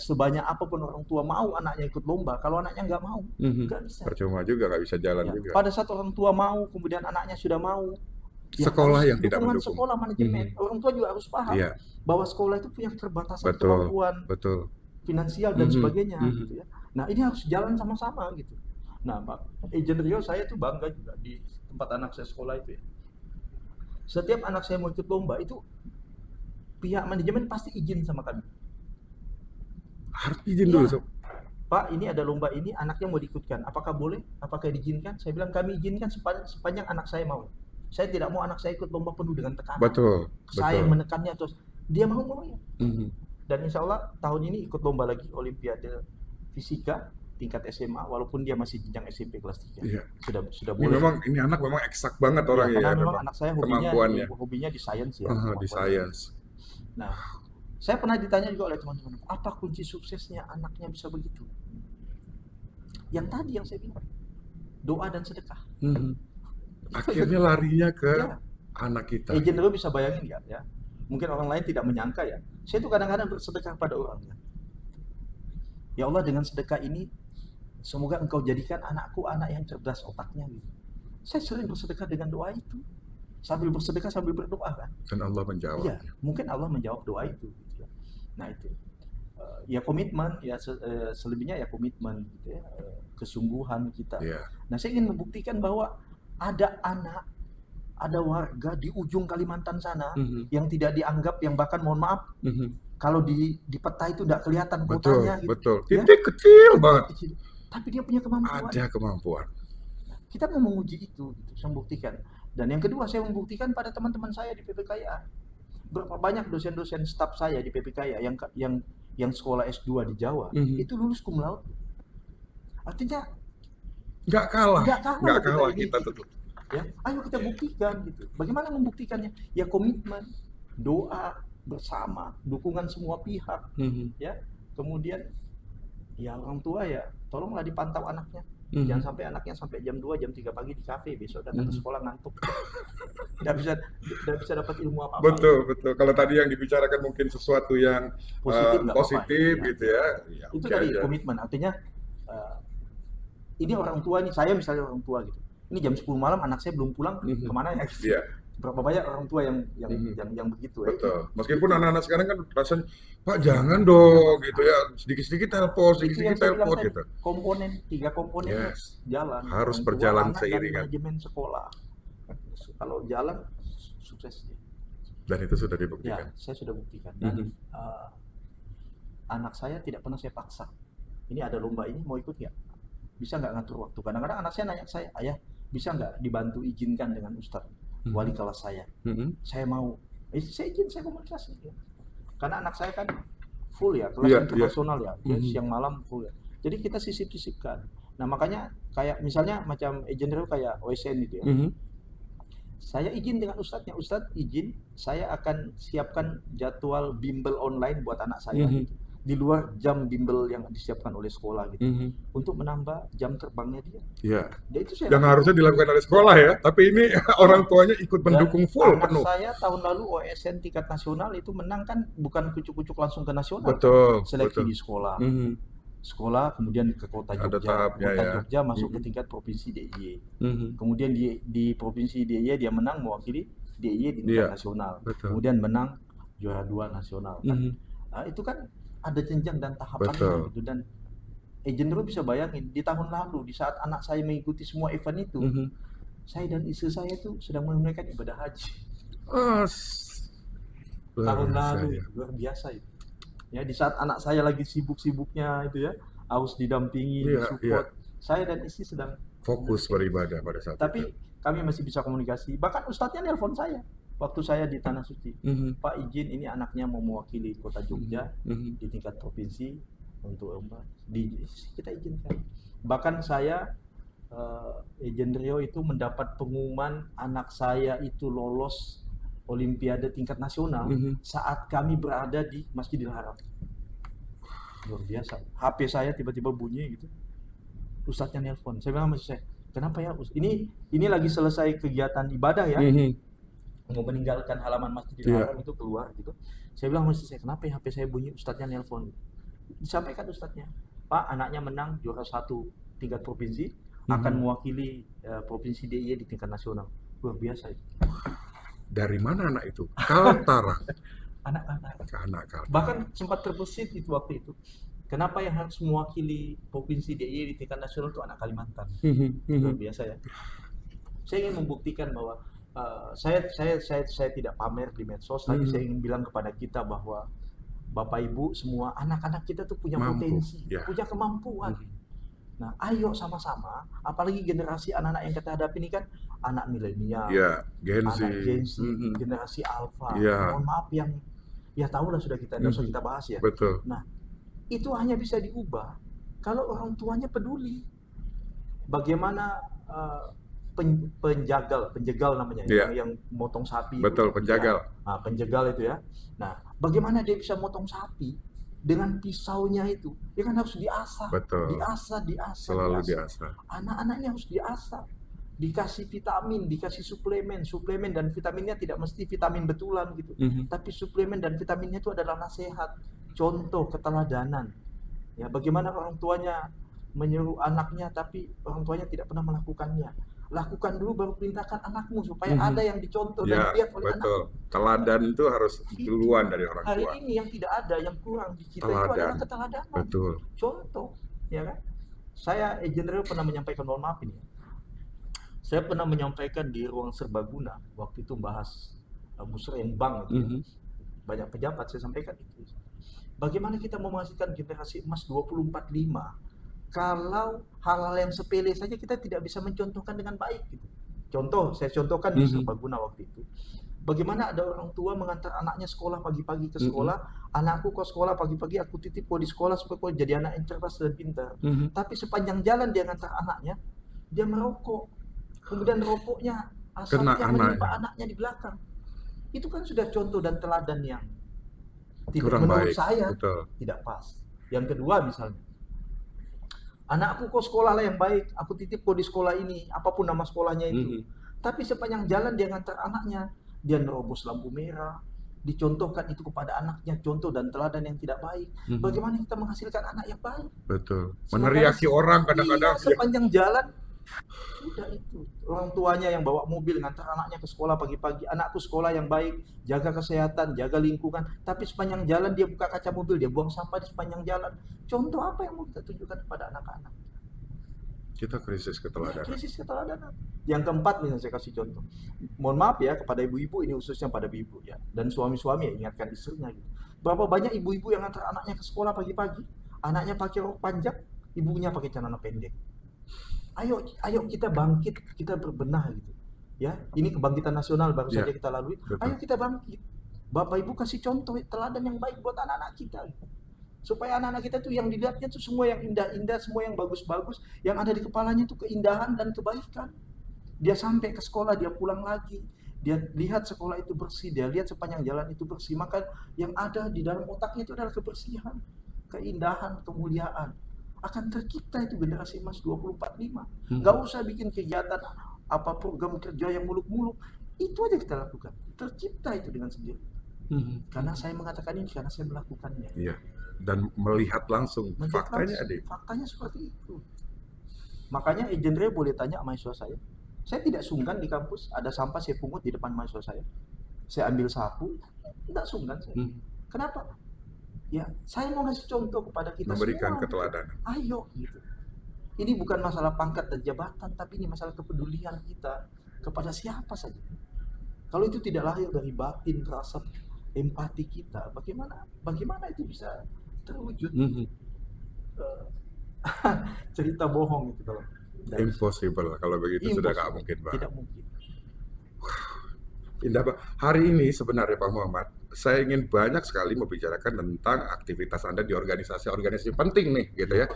A: Sebanyak apapun orang tua mau anaknya ikut lomba, kalau anaknya nggak mau, nggak bisa.
B: Percuma juga, nggak bisa jalan juga.
A: Pada saat orang tua mau, kemudian anaknya sudah mau,
B: sekolah yang tidak mendukung.
A: Sekolah manajemen, orang tua juga harus paham bahwa sekolah itu punya keterbatasan kemampuan finansial dan sebagainya. Gitu ya. Nah ini harus jalan sama-sama gitu. Nah, Pak, Agent Rio saya tuh bangga juga di tempat anak saya sekolah itu ya. Setiap anak saya mau ikut lomba itu pihak manajemen pasti izin sama kami.
B: Harus izin dulu,
A: Iya,
B: Sob.
A: Pak, ini ada lomba ini, anaknya mau diikutkan. Apakah boleh? Apakah diizinkan? Saya bilang kami izinkan sepanjang anak saya mau. Saya tidak mau anak saya ikut lomba penuh dengan tekanan.
B: Betul,
A: Saya
B: betul.
A: menekannya terus. Dia mau ya.
B: Mhm.
A: Dan insya Allah tahun ini ikut lomba lagi Olimpiade Fisika tingkat SMA walaupun dia masih jenjang SMP kelas 3.
B: Iya.
A: Sudah
B: Ini
A: boleh.
B: memang ini anak memang eksak banget
A: Ya,
B: orangnya
A: karena
B: ya,
A: memang
B: memang
A: anak saya
B: kemampuannya.
A: hobinya di sains ya,
B: Di
A: kemampuannya.
B: science.
A: Nah, saya pernah ditanya juga oleh teman-teman, apa kunci suksesnya anaknya bisa begitu? Yang tadi yang saya bilang, doa dan sedekah.
B: Mhm. Akhirnya larinya ke
A: Ya,
B: anak kita.
A: Agent lo bisa bayangin nggak ya? Mungkin orang lain tidak menyangka ya. Saya tuh kadang-kadang bersedekah pada orang. Ya Allah, dengan sedekah ini semoga engkau jadikan anakku anak yang cerdas otaknya gitu. Saya sering bersedekah dengan doa itu. Sambil bersedekah sambil berdoa kan.
B: Dan Allah menjawab.
A: Iya, mungkin Allah menjawab doa itu gitu ya. Nah, itu. Ya komitmen ya selebihnya ya komitmen gitu ya. Kesungguhan kita.
B: Iya.
A: Nah, saya ingin membuktikan bahwa ada anak, ada warga di ujung Kalimantan sana yang tidak dianggap, yang bahkan mohon maaf kalau di peta itu tidak kelihatan
B: Betul,
A: kotanya gitu.
B: betul.
A: Ya.
B: Titik kecil banget.
A: Tapi dia punya kemampuan.
B: Ada kemampuan.
A: Kita mau menguji itu, gitu, saya membuktikan. Dan yang kedua, saya membuktikan pada teman-teman saya di PPKIA. Berapa banyak dosen-dosen staf saya di PPKIA yang sekolah S2 di Jawa, itu lulus cum laude. Artinya
B: Nggak kalah
A: ini,
B: kita tuh.
A: ya, ayo kita buktikan gitu. Bagaimana membuktikannya? Ya komitmen, doa bersama, dukungan semua pihak, ya. Kemudian ya orang tua ya, tolonglah dipantau anaknya. Jangan sampai anaknya sampai jam 2, jam 3 pagi di kafe, besok datang ke sekolah ngantuk. Nggak bisa dapat ilmu apa-apa.
B: Betul. Kalau tadi yang dibicarakan mungkin sesuatu yang positif
A: ya.
B: gitu ya.
A: Itu dari komitmen. Artinya ini orang tua nih, saya misalnya orang tua gitu. Ini jam 10 malam anak saya belum pulang, kemana ya? Gitu.
B: Iya.
A: Berapa banyak orang tua yang begitu ya.
B: Betul. Meskipun anak-anak sekarang kan rasanya, Pak jangan dong gitu ya, sedikit-sedikit telepon gitu.
A: Komponen, 3 komponen jalan.
B: Harus berjalan seiring.
A: Manajemen sekolah. Kalau jalan sukses.
B: Dan itu sudah dibuktikan.
A: Ya, saya sudah buktikan. Dan anak saya tidak pernah saya paksa. Ini ada lomba ini, mau ikut nggak? Bisa nggak ngatur waktu? Kadang-kadang anak saya nanya ke saya, ayah bisa nggak dibantu izinkan dengan Ustadz wali kelas saya? Saya mau. Saya izin, saya komunikasi. Ya. Karena anak saya kan full ya, kelas internasional ya, siang malam full ya. Jadi kita sisip-sisipkan. Nah makanya kayak misalnya macam agent kayak OSN gitu ya. Saya izin dengan Ustadznya, Ustadz izin, saya akan siapkan jadwal bimbel online buat anak saya gitu. Di luar jam bimbel yang disiapkan oleh sekolah gitu, untuk menambah jam terbangnya dia.
B: Iya.
A: Itu
B: yang harusnya dilakukan oleh sekolah ya, tapi ini orang tuanya ikut mendukung full penuh.
A: Saya tahun lalu OSN tingkat nasional itu menang kan, bukan kucuk-kucuk langsung ke nasional.
B: Betul.
A: Seleksi di sekolah. Sekolah kemudian ke kota Jogja, Jogja masuk ke tingkat provinsi DIY. Kemudian di provinsi DIY dia menang mewakili DIY di tingkat nasional. Kemudian menang juara 2 nasional. Nah, itu kan ada jenjang dan tahapannya gitu. Dan agent dulu bisa bayangin di tahun lalu di saat anak saya mengikuti semua event itu, saya dan istri saya itu sedang menunaikan ibadah haji. Tahun lalu luar biasa itu. Ya, di saat anak saya lagi sibuk-sibuknya itu ya, harus didampingi, support. Saya dan istri sedang
B: fokus beribadah pada saat
A: tapi kami masih bisa komunikasi. Bahkan ustadznya nelpon saya waktu saya di Tanah Suci. Pak izin, ini anaknya mau mewakili kota Jogja di tingkat provinsi untuk lomba. Kita izinkan. Bahkan saya Agent Rio itu mendapat pengumuman anak saya itu lolos Olimpiade tingkat nasional saat kami berada di Masjidil Haram. Luar biasa. HP saya tiba-tiba bunyi gitu. Ustadznya nelpon. Saya bilang sama saya, kenapa ya Ustaz? Ini lagi selesai kegiatan ibadah ya. Mau meninggalkan halaman Masjidil Haram itu keluar gitu. Saya bilang sama saya, kenapa ya HP saya bunyi? Ustadznya nelpon. Disampaikan ustadznya, Pak anaknya menang juara 1 tingkat provinsi, akan mewakili provinsi DIY di tingkat nasional. Luar biasa itu.
B: Dari mana anak itu? Kaltara.
A: Anak-anak.
B: Kaltara.
A: Bahkan sempat terbesit itu waktu itu. Kenapa yang harus mewakili provinsi DIY di tingkat nasional itu anak Kalimantan? Luar biasa ya. Saya ingin membuktikan bahwa saya tidak pamer di medsos, tapi saya ingin bilang kepada kita bahwa Bapak Ibu semua, anak-anak kita tuh punya potensi, punya kemampuan. Nah, ayo sama-sama, apalagi generasi anak-anak yang kita hadapi ini kan anak milenial,
B: Gen Z,
A: Gen Z, generasi alpha. Mohon maaf yang ya tahu lah sudah kita bahas ya.
B: Betul.
A: Nah, itu hanya bisa diubah kalau orang tuanya peduli. Bagaimana penjegal namanya, yang motong sapi.
B: Betul, penjagal.
A: Nah, penjegal itu ya. Nah, bagaimana dia bisa motong sapi dengan pisaunya itu? Dia kan harus diasah.
B: Betul.
A: Diasah.
B: Selalu diasah.
A: Anak-anaknya harus diasah. Dikasih vitamin, dikasih suplemen dan vitaminnya tidak mesti vitamin betulan gitu. Tapi suplemen dan vitaminnya itu adalah nasihat, contoh, keteladanan. Ya, bagaimana orang tuanya menyuruh anaknya tapi orang tuanya tidak pernah melakukannya. Lakukan dulu baru perintahkan anakmu supaya ada yang dicontoh dan dilihat oleh anak.
B: Teladan itu harus duluan dari orang tua.
A: Hari ini yang tidak ada, yang kurang di kita itu adalah keteladanan.
B: Betul.
A: Contoh, ya kan? Saya General pernah menyampaikan, mohon maaf ini. Saya pernah menyampaikan di ruang serbaguna waktu itu bahas musrenbang itu. Banyak pejabat saya sampaikan itu. Bagaimana kita mau menghasilkan generasi emas 2045 kalau hal-hal yang sepele saja kita tidak bisa mencontohkan dengan baik gitu. Contoh, saya contohkan di serbaguna waktu itu. Bagaimana ada orang tua mengantar anaknya sekolah pagi-pagi ke sekolah, anakku ke sekolah pagi-pagi, aku titip kau di sekolah supaya kau jadi anak yang cerdas dan pintar. Tapi sepanjang jalan dia ngantar anaknya, dia merokok. Kemudian rokoknya asapnya menimpa anaknya di belakang. Itu kan sudah contoh dan teladan yang tidak, menurut saya tidak pas. Yang kedua misalnya, anakku kok sekolah lah yang baik, aku titip kok di sekolah ini, apapun nama sekolahnya itu. Tapi sepanjang jalan dia ngantar anaknya, dia nerobos lampu merah, dicontohkan itu kepada anaknya, contoh dan teladan yang tidak baik. Bagaimana kita menghasilkan anak yang baik?
B: Betul. Meneriaki orang kadang-kadang.
A: Sepanjang jalan, udah itu. Orang tuanya yang bawa mobil ngantar anaknya ke sekolah pagi-pagi, anakku sekolah yang baik, jaga kesehatan, jaga lingkungan. Tapi sepanjang jalan dia buka kaca mobil, dia buang sampah di sepanjang jalan. Contoh apa yang mau kita tunjukkan kepada anak-anak?
B: Kita krisis keteladanan.
A: Krisis keteladanan. Yang keempat misalnya saya kasih contoh. Mohon maaf ya kepada ibu-ibu, ini khususnya pada ibu ya, dan suami-suami ya, ingatkan istrinya gitu. Berapa banyak ibu-ibu yang ngantar anaknya ke sekolah pagi-pagi, anaknya pakai rok panjang, ibunya pakai celana pendek. Ayo kita bangkit, kita berbenah gitu. Ya, ini kebangkitan nasional baru saja kita lalui. Ayo kita bangkit. Bapak Ibu kasih contoh teladan yang baik buat anak-anak kita. Gitu. Supaya anak-anak kita tuh yang dilihatnya tuh semua yang indah-indah, semua yang bagus-bagus, yang ada di kepalanya tuh keindahan dan kebaikan. Dia sampai ke sekolah, dia pulang lagi, dia lihat sekolah itu bersih, dia lihat sepanjang jalan itu bersih, maka yang ada di dalam otaknya itu adalah kebersihan, keindahan, kemuliaan. Akan tercipta itu generasi emas 2045. Gak usah bikin kegiatan apa program kerja yang muluk-muluk, itu aja kita lakukan. Tercipta itu dengan sendiri. Karena saya mengatakan ini, karena saya melakukannya.
B: Iya. Dan melihat langsung faktanya ada.
A: Faktanya seperti itu. Makanya Genre boleh tanya mahasiswa saya. Saya tidak sungkan di kampus ada sampah saya pungut di depan mahasiswa saya. Saya ambil sapu, tidak sungkan saya. Kenapa? Ya, saya mau ngasih contoh kepada kita
B: memberikan
A: semua.
B: Keteladanan.
A: Ayo gitu. Ini bukan masalah pangkat dan jabatan, tapi ini masalah kepedulian kita kepada siapa saja. Kalau itu tidak lahir dari batin, rasa empati kita, bagaimana itu bisa terwujud? Cerita bohong itu kalau.
B: Impossible kalau begitu. Sudah nggak mungkin, Pak.
A: Tidak mungkin.
B: Indah, Pak. Hari ini sebenarnya Pak Muhammad, saya ingin banyak sekali membicarakan tentang aktivitas Anda di organisasi-organisasi penting nih, gitu ya.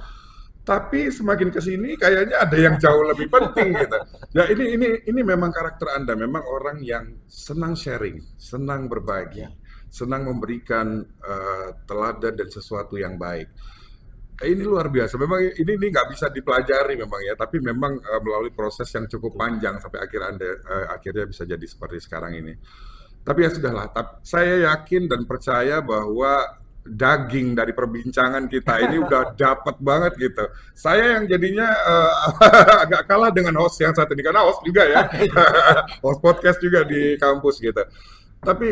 B: Tapi semakin ke sini kayaknya ada yang jauh lebih penting gitu. Ya ini memang karakter Anda, memang orang yang senang sharing, senang berbagi, senang memberikan teladan dan sesuatu yang baik. Ini luar biasa. Memang ini nggak bisa dipelajari memang ya, tapi memang melalui proses yang cukup panjang sampai akhirnya bisa jadi seperti sekarang ini. Tapi ya sudahlah. Saya yakin dan percaya bahwa daging dari perbincangan kita ini udah dapat banget gitu. Saya yang jadinya agak kalah dengan host yang satu ini, karena host juga ya, host podcast juga di kampus gitu. Tapi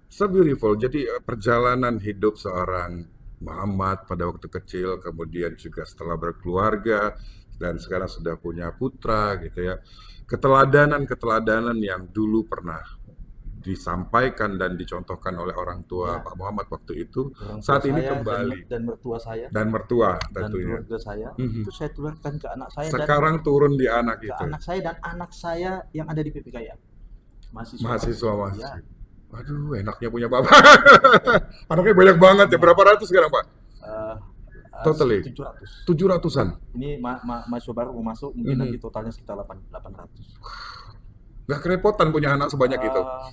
B: so beautiful. Jadi perjalanan hidup seorang Muhammad pada waktu kecil, kemudian juga setelah berkeluarga, dan sekarang sudah punya putra gitu ya. Keteladanan-keteladanan yang dulu pernah disampaikan dan dicontohkan oleh orang tua
A: Ya,
B: Pak Muhammad waktu itu,
A: orang tua
B: saat ini
A: saya
B: kembali.
A: dan mertua saya
B: Dan mertua
A: dan
B: tentunya.
A: keluarga saya
B: Mhm.
A: itu saya tularkan ke anak saya dan
B: Sekarang turun di anak itu.
A: anak saya yang ada di PPKIA, mahasiswa.
B: Mahasiswa
A: Ya,
B: mahasiswa. Aduh, enaknya punya bapak. Anaknya banyak banget ya.
A: ya,
B: Berapa ratus sekarang, Pak?
A: eh,
B: Totally
A: 700.
B: 700-an.
A: Ini mahasiswa baru mau masuk, mungkin
B: Mhm.
A: nanti totalnya sekitar 800.
B: Nggak kerepotan punya anak sebanyak itu.
A: Eh,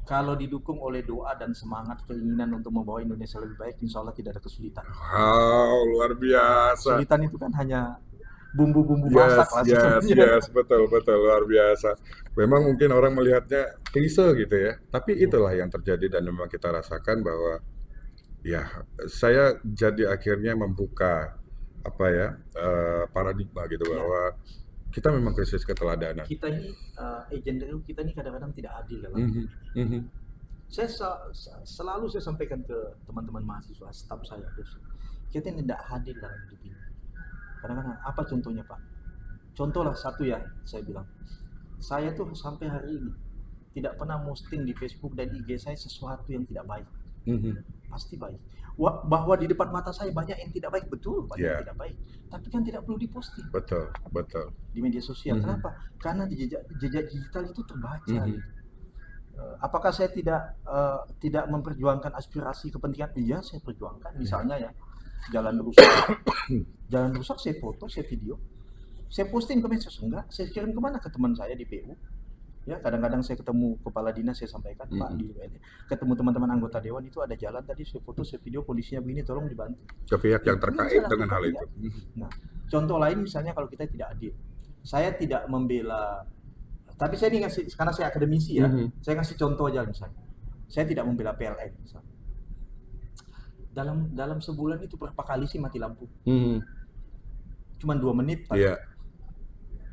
A: Kalau didukung oleh doa dan semangat keinginan untuk membawa Indonesia lebih baik, insya Allah tidak ada kesulitan.
B: Wow, luar biasa.
A: Kesulitan itu kan hanya bumbu-bumbu
B: Yes,
A: masak lah
B: yes,
A: sebenarnya.
B: yes, betul, betul, luar biasa. Memang mungkin orang melihatnya klise gitu ya, tapi itulah yang terjadi dan memang kita rasakan bahwa ya saya jadi akhirnya membuka apa ya paradigma gitu
A: Ya,
B: bahwa kita memang krisis keteladanan.
A: kita ini agenda kita ini kadang-kadang tidak adil dalam
B: Mhm, mhm.
A: saya selalu saya sampaikan ke teman-teman mahasiswa, staf saya, dosen. Kita ini tidak adil dalam hidup ini. Kadang-kadang apa contohnya Pak? Contohlah satu ya, saya bilang. Saya tuh sampai hari ini tidak pernah posting di Facebook dan IG saya sesuatu yang tidak baik.
B: Mhm.
A: Pasti baik. Bahwa di depan mata saya banyak yang tidak baik, betul banyak yang
B: Ya,
A: tidak baik. Tapi kan tidak perlu diposting
B: betul, betul.
A: di media sosial.
B: Mhm,
A: Kenapa? Karena di jejak digital itu terbaca.
B: mhm.
A: Gitu. Apakah saya tidak memperjuangkan aspirasi kepentingan? Iya, saya perjuangkan.
B: Ya.
A: Misalnya ya, jalan rusak saya foto, saya video, saya posting ke medsos, enggak, saya kirim kemana, ke teman saya di PU. Ya, kadang-kadang saya ketemu kepala dinas, saya sampaikan, Pak,
B: Mhm.
A: di ketemu teman-teman anggota dewan itu ada jalan tadi, saya foto, saya video, kondisinya begini, tolong dibantu.
B: Ke pihak yang
A: Itu yang
B: terkait
A: saya
B: dengan
A: lakukan
B: hal
A: ya.
B: itu. Mhm.
A: Nah, contoh lain misalnya kalau kita tidak adil, saya tidak membela, tapi saya ini ngasih, karena saya akademisi ya,
B: Mhm.
A: saya ngasih contoh aja misalnya, saya tidak membela PLN misalnya. Dalam sebulan itu berapa kali sih mati lampu?
B: Mhm.
A: Cuman 2 menit, Pak.
B: Iya,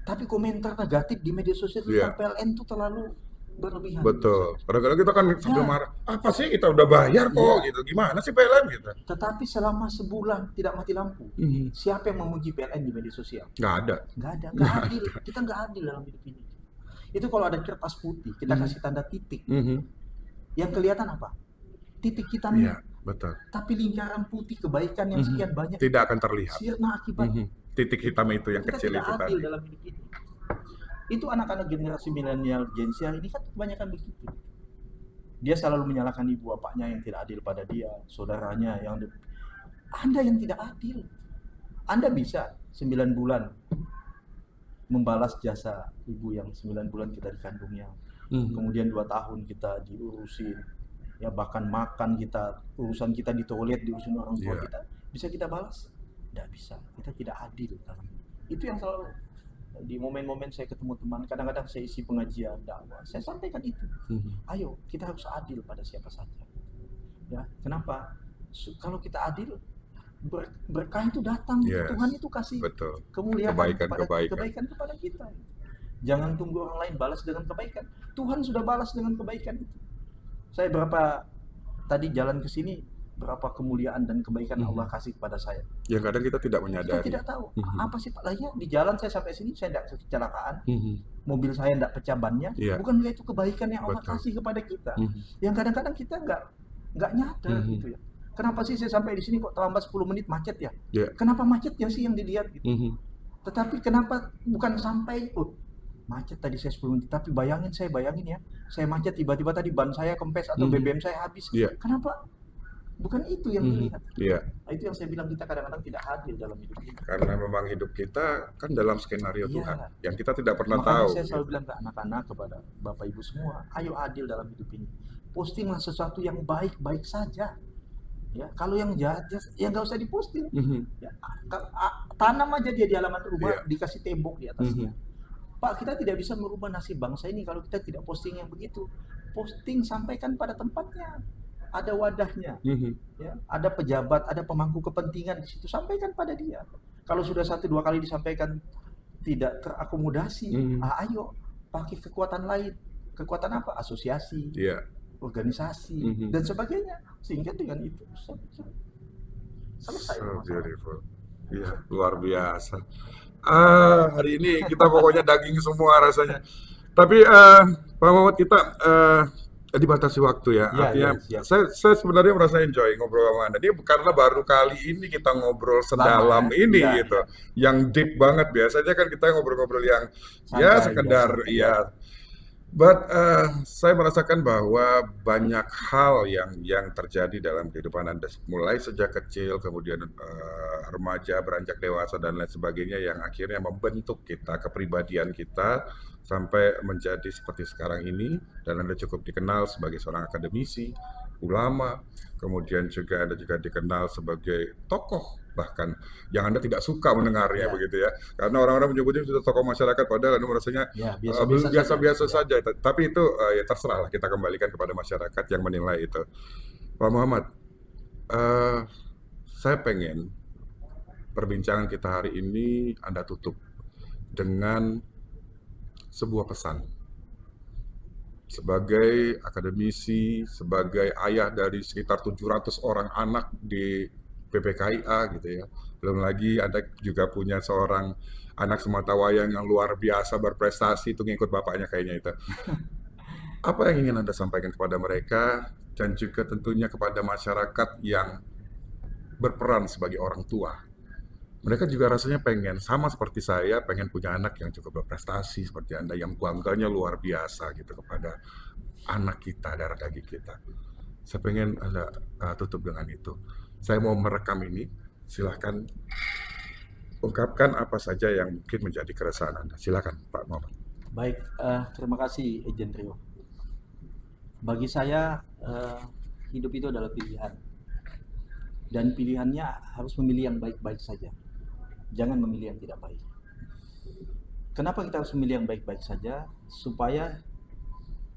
A: Tapi komentar negatif di media sosial
B: iya.
A: tentang PLN itu terlalu berlebihan.
B: Betul. Kadang-kadang kita kan sambil
A: Ya,
B: marah, apa sih kita udah bayar kok
A: ya.
B: gitu. Gimana sih PLN gitu?
A: Tetapi selama sebulan tidak mati lampu,
B: Mhm.
A: siapa yang memuji PLN di media sosial?
B: Nggak ada.
A: Nggak ada, nggak
B: Nggak
A: adil.
B: ada.
A: Kita nggak adil dalam hidup ini. Itu kalau ada kertas putih, kita
B: Mhm.
A: kasih tanda titik.
B: Mhm.
A: Yang kelihatan apa? Titik hitamnya.
B: Iya, betul.
A: Tapi lingkaran putih kebaikan yang
B: Mhm.
A: sekian banyak,
B: Tidak akan terlihat.
A: sirna akibatnya.
B: Mhm. Titik hitam itu yang
A: Kita
B: kecil
A: tidak
B: itu
A: adil
B: tadi.
A: dalam hidup ini. Itu anak-anak generasi milenial Gen Z ini kan kebanyakan begitu. Dia selalu menyalahkan ibu bapaknya yang tidak adil pada dia, saudaranya yang Anda yang tidak adil. Anda bisa 9 bulan membalas jasa ibu yang 9 bulan kita dikandungnya.
B: Mhm.
A: Kemudian 2 tahun kita diurusin. Ya bahkan makan kita, urusan kita di toilet diurusin orang tua
B: Iya.
A: kita, bisa kita balas? Tidak bisa. Kita tidak adil dalam itu yang selalu di momen-momen saya ketemu teman, kadang-kadang saya isi pengajian dakwah, saya sampaikan itu.
B: Mhm.
A: Ayo, kita harus adil pada siapa saja. Ya, kenapa? Kalau kita adil, berkah itu datang.
B: Yes,
A: Tuhan itu kasih
B: betul.
A: kemuliaan
B: Kebaikan-kebaikan.
A: kebaikan kepada kita. Jangan tunggu orang lain balas dengan kebaikan. Tuhan sudah balas dengan kebaikan itu. Saya tadi jalan ke sini, berapa kemuliaan dan kebaikan
B: Mhm.
A: Allah kasih kepada saya.
B: Yang kadang kita tidak
A: Kita
B: menyadari.
A: tidak tahu
B: Mhm.
A: apa sih Pak Laya, di jalan saya sampai sini saya tidak kecelakaan,
B: Mhm.
A: mobil saya tidak pecah bannya.
B: Iya,
A: Bukankah itu kebaikan yang Allah
B: betul.
A: kasih kepada kita?
B: Mhm.
A: Yang kadang-kadang kita nggak nyadar
B: Mhm.
A: gitu ya. Kenapa sih saya sampai di sini kok terlambat 10 menit macet ya?
B: Iya.
A: Kenapa macetnya sih yang dilihat gitu?
B: Mhm.
A: Tetapi kenapa bukan sampai macet tadi saya 10 menit, tapi saya bayangin ya, saya macet tiba-tiba tadi ban saya kempes atau
B: Mhm.
A: BBM saya habis.
B: Iya.
A: Kenapa? Bukan itu yang
B: Mhm.
A: dilihat.
B: Iya.
A: Nah, itu yang saya bilang kita kadang-kadang tidak adil dalam hidup ini.
B: Karena memang hidup kita kan dalam skenario
A: Iya.
B: Tuhan yang kita tidak pernah
A: Makanya
B: tahu.
A: saya selalu
B: Gitu.
A: bilang ke anak-anak, kepada Bapak Ibu semua, ayo adil dalam hidup ini. Postinglah sesuatu yang baik-baik saja. Ya, kalau yang jahat ya nggak usah diposting.
B: Mhm.
A: Ya, tanam aja dia di halaman rumah,
B: Iya.
A: dikasih tembok di atasnya.
B: Mhm.
A: Pak, kita tidak bisa merubah nasib bangsa ini kalau kita tidak posting yang begitu. Posting, sampaikan pada tempatnya. Ada wadahnya,
B: Mhm.
A: ya. Ada pejabat, ada pemangku kepentingan di situ, sampaikan pada dia. Kalau sudah 1-2 kali disampaikan tidak terakomodasi,
B: Mhm.
A: ayo pakai kekuatan lain. Kekuatan apa? Asosiasi.
B: Iya.
A: organisasi dan sebagainya, sehingga dengan itu selesai.
B: So beautiful. Iya, luar biasa. Hari ini kita pokoknya daging semua rasanya. Tapi Pak Muhammad, kita dibatasi waktu ya. Artinya
A: siap.
B: saya sebenarnya merasa enjoy ngobrol sama Anda. Ini karena baru kali ini kita ngobrol sedalam
A: Lama,
B: ini
A: ya.
B: gitu. Yang deep banget. Biasanya kan kita ngobrol-ngobrol yang
A: Santai,
B: sekedar
A: santai.
B: ya. But saya merasakan bahwa banyak hal yang terjadi dalam kehidupan Anda mulai sejak kecil, kemudian remaja, beranjak dewasa dan lain sebagainya yang akhirnya membentuk kita, kepribadian kita sampai menjadi seperti sekarang ini. Dan Anda cukup dikenal sebagai seorang akademisi, ulama, kemudian juga Anda juga dikenal sebagai tokoh bahkan yang Anda tidak suka mendengarnya begitu ya. Karena orang-orang menyebutnya sudah tokoh masyarakat padahal Anda merasanya biasa-biasa saja. Tapi itu ya terserahlah, kita kembalikan kepada masyarakat yang menilai itu. Pak Muhammad, saya pengen perbincangan kita hari ini Anda tutup dengan sebuah pesan. Sebagai akademisi, sebagai ayah dari sekitar 700 orang anak di PPKIA gitu ya. Belum lagi Anda juga punya seorang anak sematawayang yang luar biasa berprestasi, itu ngikut bapaknya kayaknya itu. Apa yang ingin Anda sampaikan kepada mereka dan juga tentunya kepada masyarakat yang berperan sebagai orang tua? Mereka juga rasanya pengen, sama seperti saya, pengen punya anak yang cukup berprestasi seperti Anda, yang bangganya luar biasa gitu kepada anak kita, darah daging kita. Saya pengen Anda tutup dengan itu. Saya mau merekam ini, silahkan ungkapkan apa saja yang mungkin menjadi keresahan Anda. Silakan Pak Muhammad.
A: Baik, terima kasih Ejen Rio. Bagi saya, hidup itu adalah pilihan. Dan pilihannya harus memilih yang baik-baik saja. Jangan memilih yang tidak baik. Kenapa kita harus memilih yang baik-baik saja? Supaya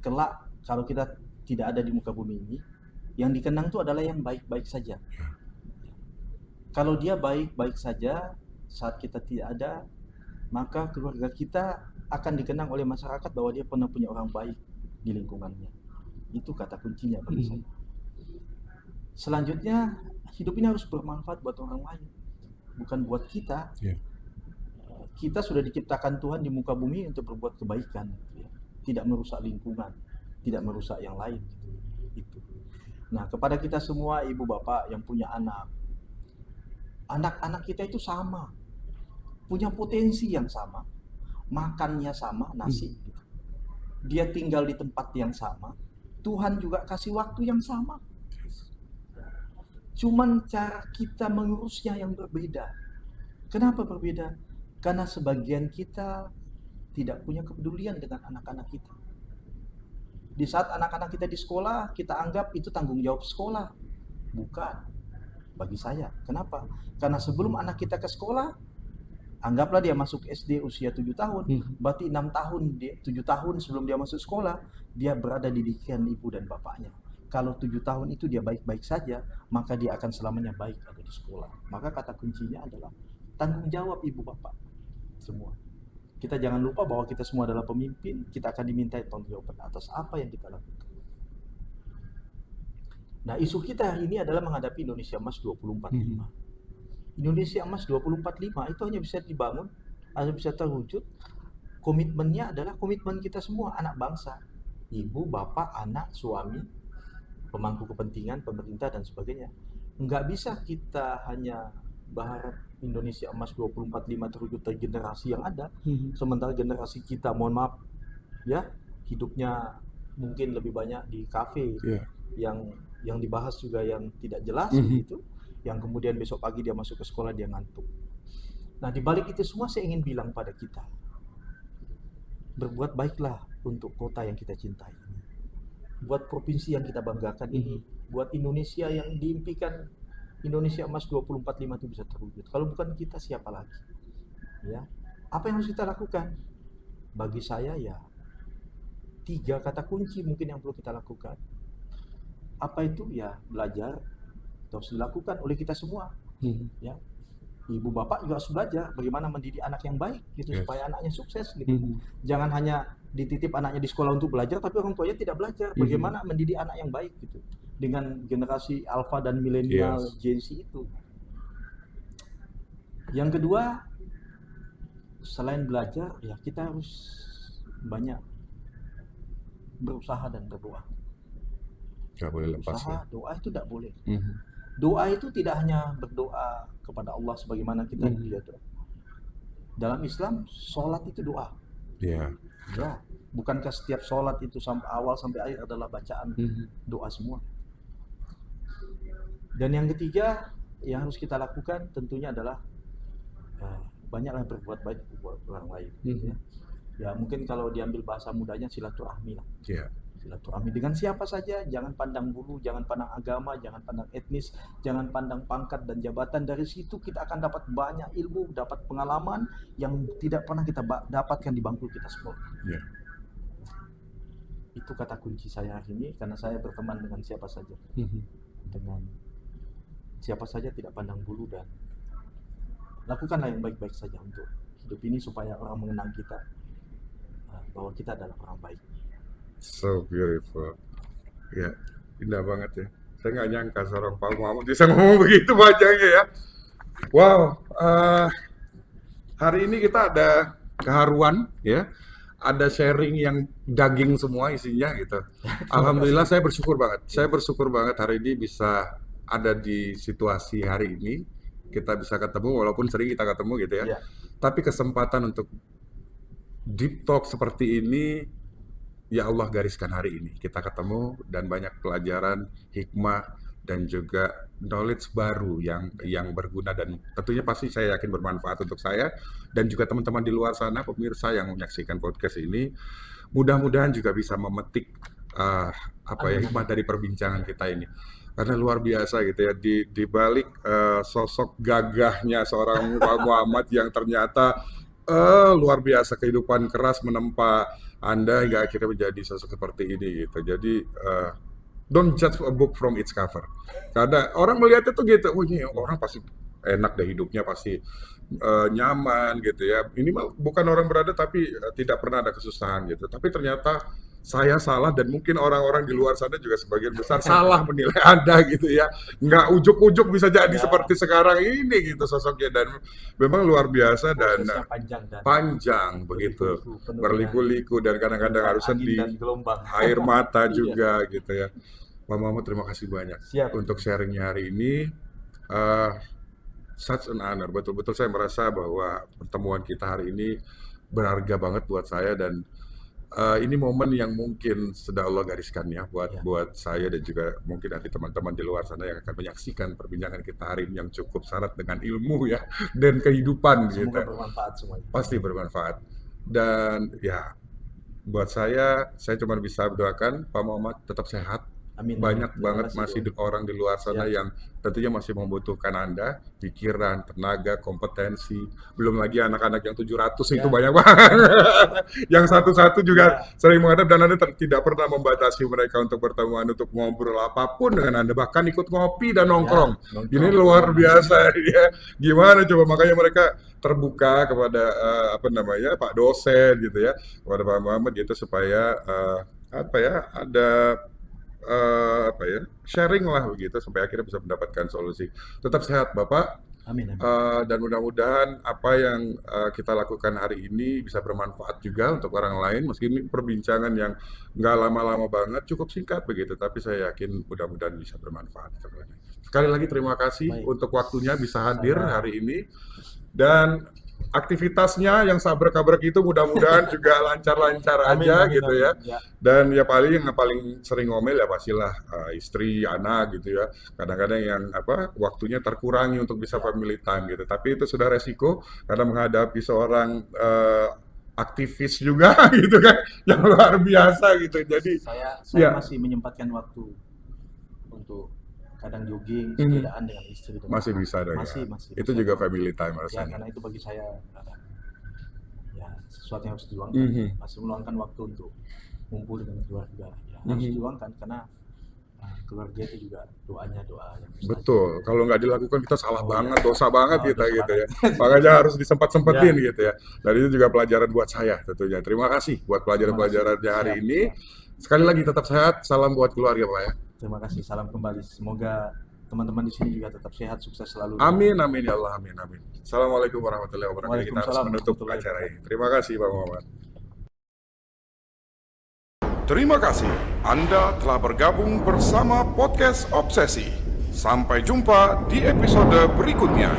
A: kelak kalau kita tidak ada di muka bumi ini, yang dikenang itu adalah yang baik-baik saja. Kalau dia baik-baik saja saat kita tidak ada, maka keluarga kita akan dikenang oleh masyarakat bahwa dia pernah punya orang baik di lingkungannya. Itu kata kuncinya bagi saya. Selanjutnya, hidup ini harus bermanfaat buat orang lain, bukan buat kita. Kita sudah diciptakan Tuhan di muka bumi untuk berbuat kebaikan, tidak merusak lingkungan, tidak merusak yang lain. Itu. Nah, kepada kita semua ibu bapak yang punya anak, anak-anak kita itu sama, punya potensi yang sama, makannya sama, nasi. Dia tinggal di tempat yang sama, Tuhan juga kasih waktu yang sama. Cuman cara kita mengurusnya yang berbeda. Kenapa berbeda? Karena sebagian kita tidak punya kepedulian dengan anak-anak kita. Di saat anak-anak kita di sekolah, kita anggap itu tanggung jawab sekolah. Bukan. Bagi saya. Kenapa? Karena sebelum anak kita ke sekolah, anggaplah dia masuk SD usia 7 tahun, berarti 6 tahun, 7 tahun sebelum dia masuk sekolah, dia berada di didikan ibu dan bapaknya. Kalau 7 tahun itu dia baik-baik saja, maka dia akan selamanya baik ada di sekolah. Maka kata kuncinya adalah tanggung jawab ibu bapak semua. Kita jangan lupa bahwa kita semua adalah pemimpin, kita akan dimintai tanggung jawab atas apa yang kita lakukan. Nah, isu kita hari ini adalah menghadapi Indonesia Emas 2045. Indonesia Emas 2045 itu hanya bisa dibangun, hanya bisa terwujud. Komitmennya adalah komitmen kita semua, anak bangsa. Ibu, bapak, anak, suami, pemangku kepentingan, pemerintah, dan sebagainya. Enggak bisa kita hanya berharap Indonesia Emas 2045 terwujud dari generasi yang ada, sementara generasi kita, mohon maaf, ya, hidupnya mungkin lebih banyak di kafe, yang dibahas juga yang tidak jelas gitu, yang kemudian besok pagi dia masuk ke sekolah dia ngantuk. Nah, di balik itu semua saya ingin bilang pada kita, berbuat baiklah untuk kota yang kita cintai, buat provinsi yang kita banggakan ini, buat Indonesia yang diimpikan Indonesia Emas 2045 itu bisa terwujud. Kalau bukan kita, siapa lagi? Ya, apa yang harus kita lakukan? Bagi saya ya 3 kata kunci mungkin yang perlu kita lakukan. Apa itu? Ya, belajar terus dilakukan oleh kita semua. Ya, ibu bapak juga harus belajar bagaimana mendidik anak yang baik gitu
B: Yes.
A: supaya anaknya sukses gitu. Jangan hanya dititip anaknya di sekolah untuk belajar tapi orang tuanya tidak belajar bagaimana mendidik anak yang baik gitu dengan generasi alpha dan milenial
B: Yes.
A: Gen Z itu. Yang kedua, selain belajar ya kita harus banyak berusaha dan berdoa.
B: Nggak boleh lepas ya.
A: Usaha, doa itu tidak boleh. Doa itu tidak hanya berdoa kepada Allah sebagaimana kita lihat. Dalam Islam, sholat itu doa.
B: Iya.
A: Ya, bukankah setiap sholat itu sampai awal sampai akhir adalah bacaan doa semua? Dan yang ketiga yang harus kita lakukan tentunya adalah banyaklah berbuat baik buat orang lain. Ya mungkin kalau diambil bahasa mudanya silaturahmi lah.
B: Iya.
A: Silaturahmi dengan siapa saja, jangan pandang bulu, jangan pandang agama, jangan pandang etnis, jangan pandang pangkat dan jabatan. Dari situ kita akan dapat banyak ilmu, dapat pengalaman yang tidak pernah kita dapatkan di bangku kita sekolah.
B: Iya.
A: Itu kata kunci saya hari ini, karena saya berteman dengan siapa saja, dengan siapa saja tidak pandang bulu, dan lakukanlah yang baik-baik saja untuk hidup ini supaya orang mengenang kita bahwa kita adalah orang baik.
B: So beautiful. Ya, indah banget ya. Saya nggak nyangka seorang Pak Muhammad bisa ngomong begitu panjangnya ya. Wow, hari ini kita ada keharuan ya, ada sharing yang daging semua isinya gitu. Alhamdulillah saya bersyukur banget. Saya bersyukur banget hari ini bisa ada di situasi hari ini. Kita bisa ketemu walaupun sering kita ketemu gitu ya. Tapi kesempatan untuk deep talk seperti ini, ya Allah gariskan hari ini. Kita ketemu dan banyak pelajaran, hikmah, dan juga knowledge baru yang berguna dan tentunya pasti saya yakin bermanfaat untuk saya dan juga teman-teman di luar sana, pemirsa yang menyaksikan podcast ini. Mudah-mudahan juga bisa memetik hikmah dari perbincangan kita ini. Karena luar biasa gitu ya, di balik sosok gagahnya seorang Pak Muhammad yang ternyata luar biasa, kehidupan keras menempa Anda hingga akhirnya menjadi sosok seperti ini gitu. Jadi don't judge a book from its cover. Karena orang melihatnya tuh gitu, oh ini orang pasti enak deh hidupnya, pasti nyaman gitu ya. Ini mah bukan orang berada tapi tidak pernah ada kesusahan gitu. Tapi ternyata saya salah dan mungkin orang-orang di luar sana juga sebagian besar salah menilai Anda gitu ya. Nggak ujuk-ujuk bisa jadi seperti sekarang ini gitu sosoknya, dan memang luar biasa dan panjang begitu, berliku-liku dan kadang-kadang harus sedih, air mata juga gitu ya. Pak Muhammad, terima kasih banyak untuk sharingnya hari ini. Such an honor, betul-betul saya merasa bahwa pertemuan kita hari ini berharga banget buat saya, dan ini momen yang mungkin sudah Allah gariskan ya buat saya dan juga mungkin nanti teman-teman di luar sana yang akan menyaksikan perbincangan kita hari ini yang cukup syarat dengan ilmu ya dan kehidupan.
A: Semoga
B: gitu.
A: Bermanfaat semuanya.
B: Pasti bermanfaat. Dan ya buat saya cuma bisa doakan Pak Muhammad tetap sehat.
A: Amin.
B: Banyak banget masih orang di luar sana yang tentunya masih membutuhkan Anda, pikiran, tenaga, kompetensi. Belum lagi anak-anak yang 700 itu banyak banget. Yang satu-satu juga sering menghadap, dan Anda tidak pernah membatasi mereka untuk pertemuan, untuk ngobrol apapun dengan Anda, bahkan ikut ngopi dan nongkrong. Ini luar biasa ya. Gimana coba, makanya mereka terbuka kepada Pak dosen gitu ya, kepada Pak Muhammad gitu, supaya ada sharing lah begitu sampai akhirnya bisa mendapatkan solusi. Tetap sehat Bapak.
A: Amin.
B: Dan mudah-mudahan apa yang kita lakukan hari ini bisa bermanfaat juga untuk orang lain, meski ini perbincangan yang nggak lama-lama banget, cukup singkat begitu, tapi saya yakin mudah-mudahan bisa bermanfaat. Sekali lagi terima kasih untuk waktunya bisa hadir hari ini, dan aktivitasnya yang sabrek-kabrek itu mudah-mudahan juga lancar-lancar aja gitu ya. Dan ya yang paling sering ngomel ya pastilah istri, anak gitu ya. Kadang-kadang yang waktunya terkurangi untuk bisa family time gitu. Tapi itu sudah resiko karena menghadapi seorang aktivis juga gitu kan yang luar biasa gitu. Jadi
A: saya masih menyempatkan waktu untuk kadang jogging, sepedaan dengan istri.
B: Masih bisa dong. Masih itu bisa juga family time rasanya.
A: Ya, karena itu bagi saya sesuatu yang harus diluangkan. Masih meluangkan waktu untuk kumpul dengan keluarga. Ya, harus diluangkan karena keluarga itu juga doanya doa yang mustahil.
B: Betul, kalau nggak dilakukan kita salah banget, dosa banget kita
A: dosa
B: gitu ya.
A: banget.
B: Makanya harus disempat-sempetin gitu ya. Dan itu juga pelajaran buat saya tentunya. Terima kasih buat pelajaran-pelajarannya hari
A: Siap.
B: ini. Sekali lagi tetap sehat, salam buat keluarga Pak ya.
A: Terima kasih, salam kembali. Semoga teman-teman di sini juga tetap sehat, sukses selalu.
B: Amin, amin ya Allah, amin, amin. Assalamualaikum warahmatullahi wabarakatuh. Kita harus
A: Waalaikumsalam
B: menutup
A: warahmatullahi
B: acara ini. Terima kasih Pak Muhammad. Terima kasih Anda telah bergabung bersama Podcast Obsesi. Sampai jumpa di episode berikutnya.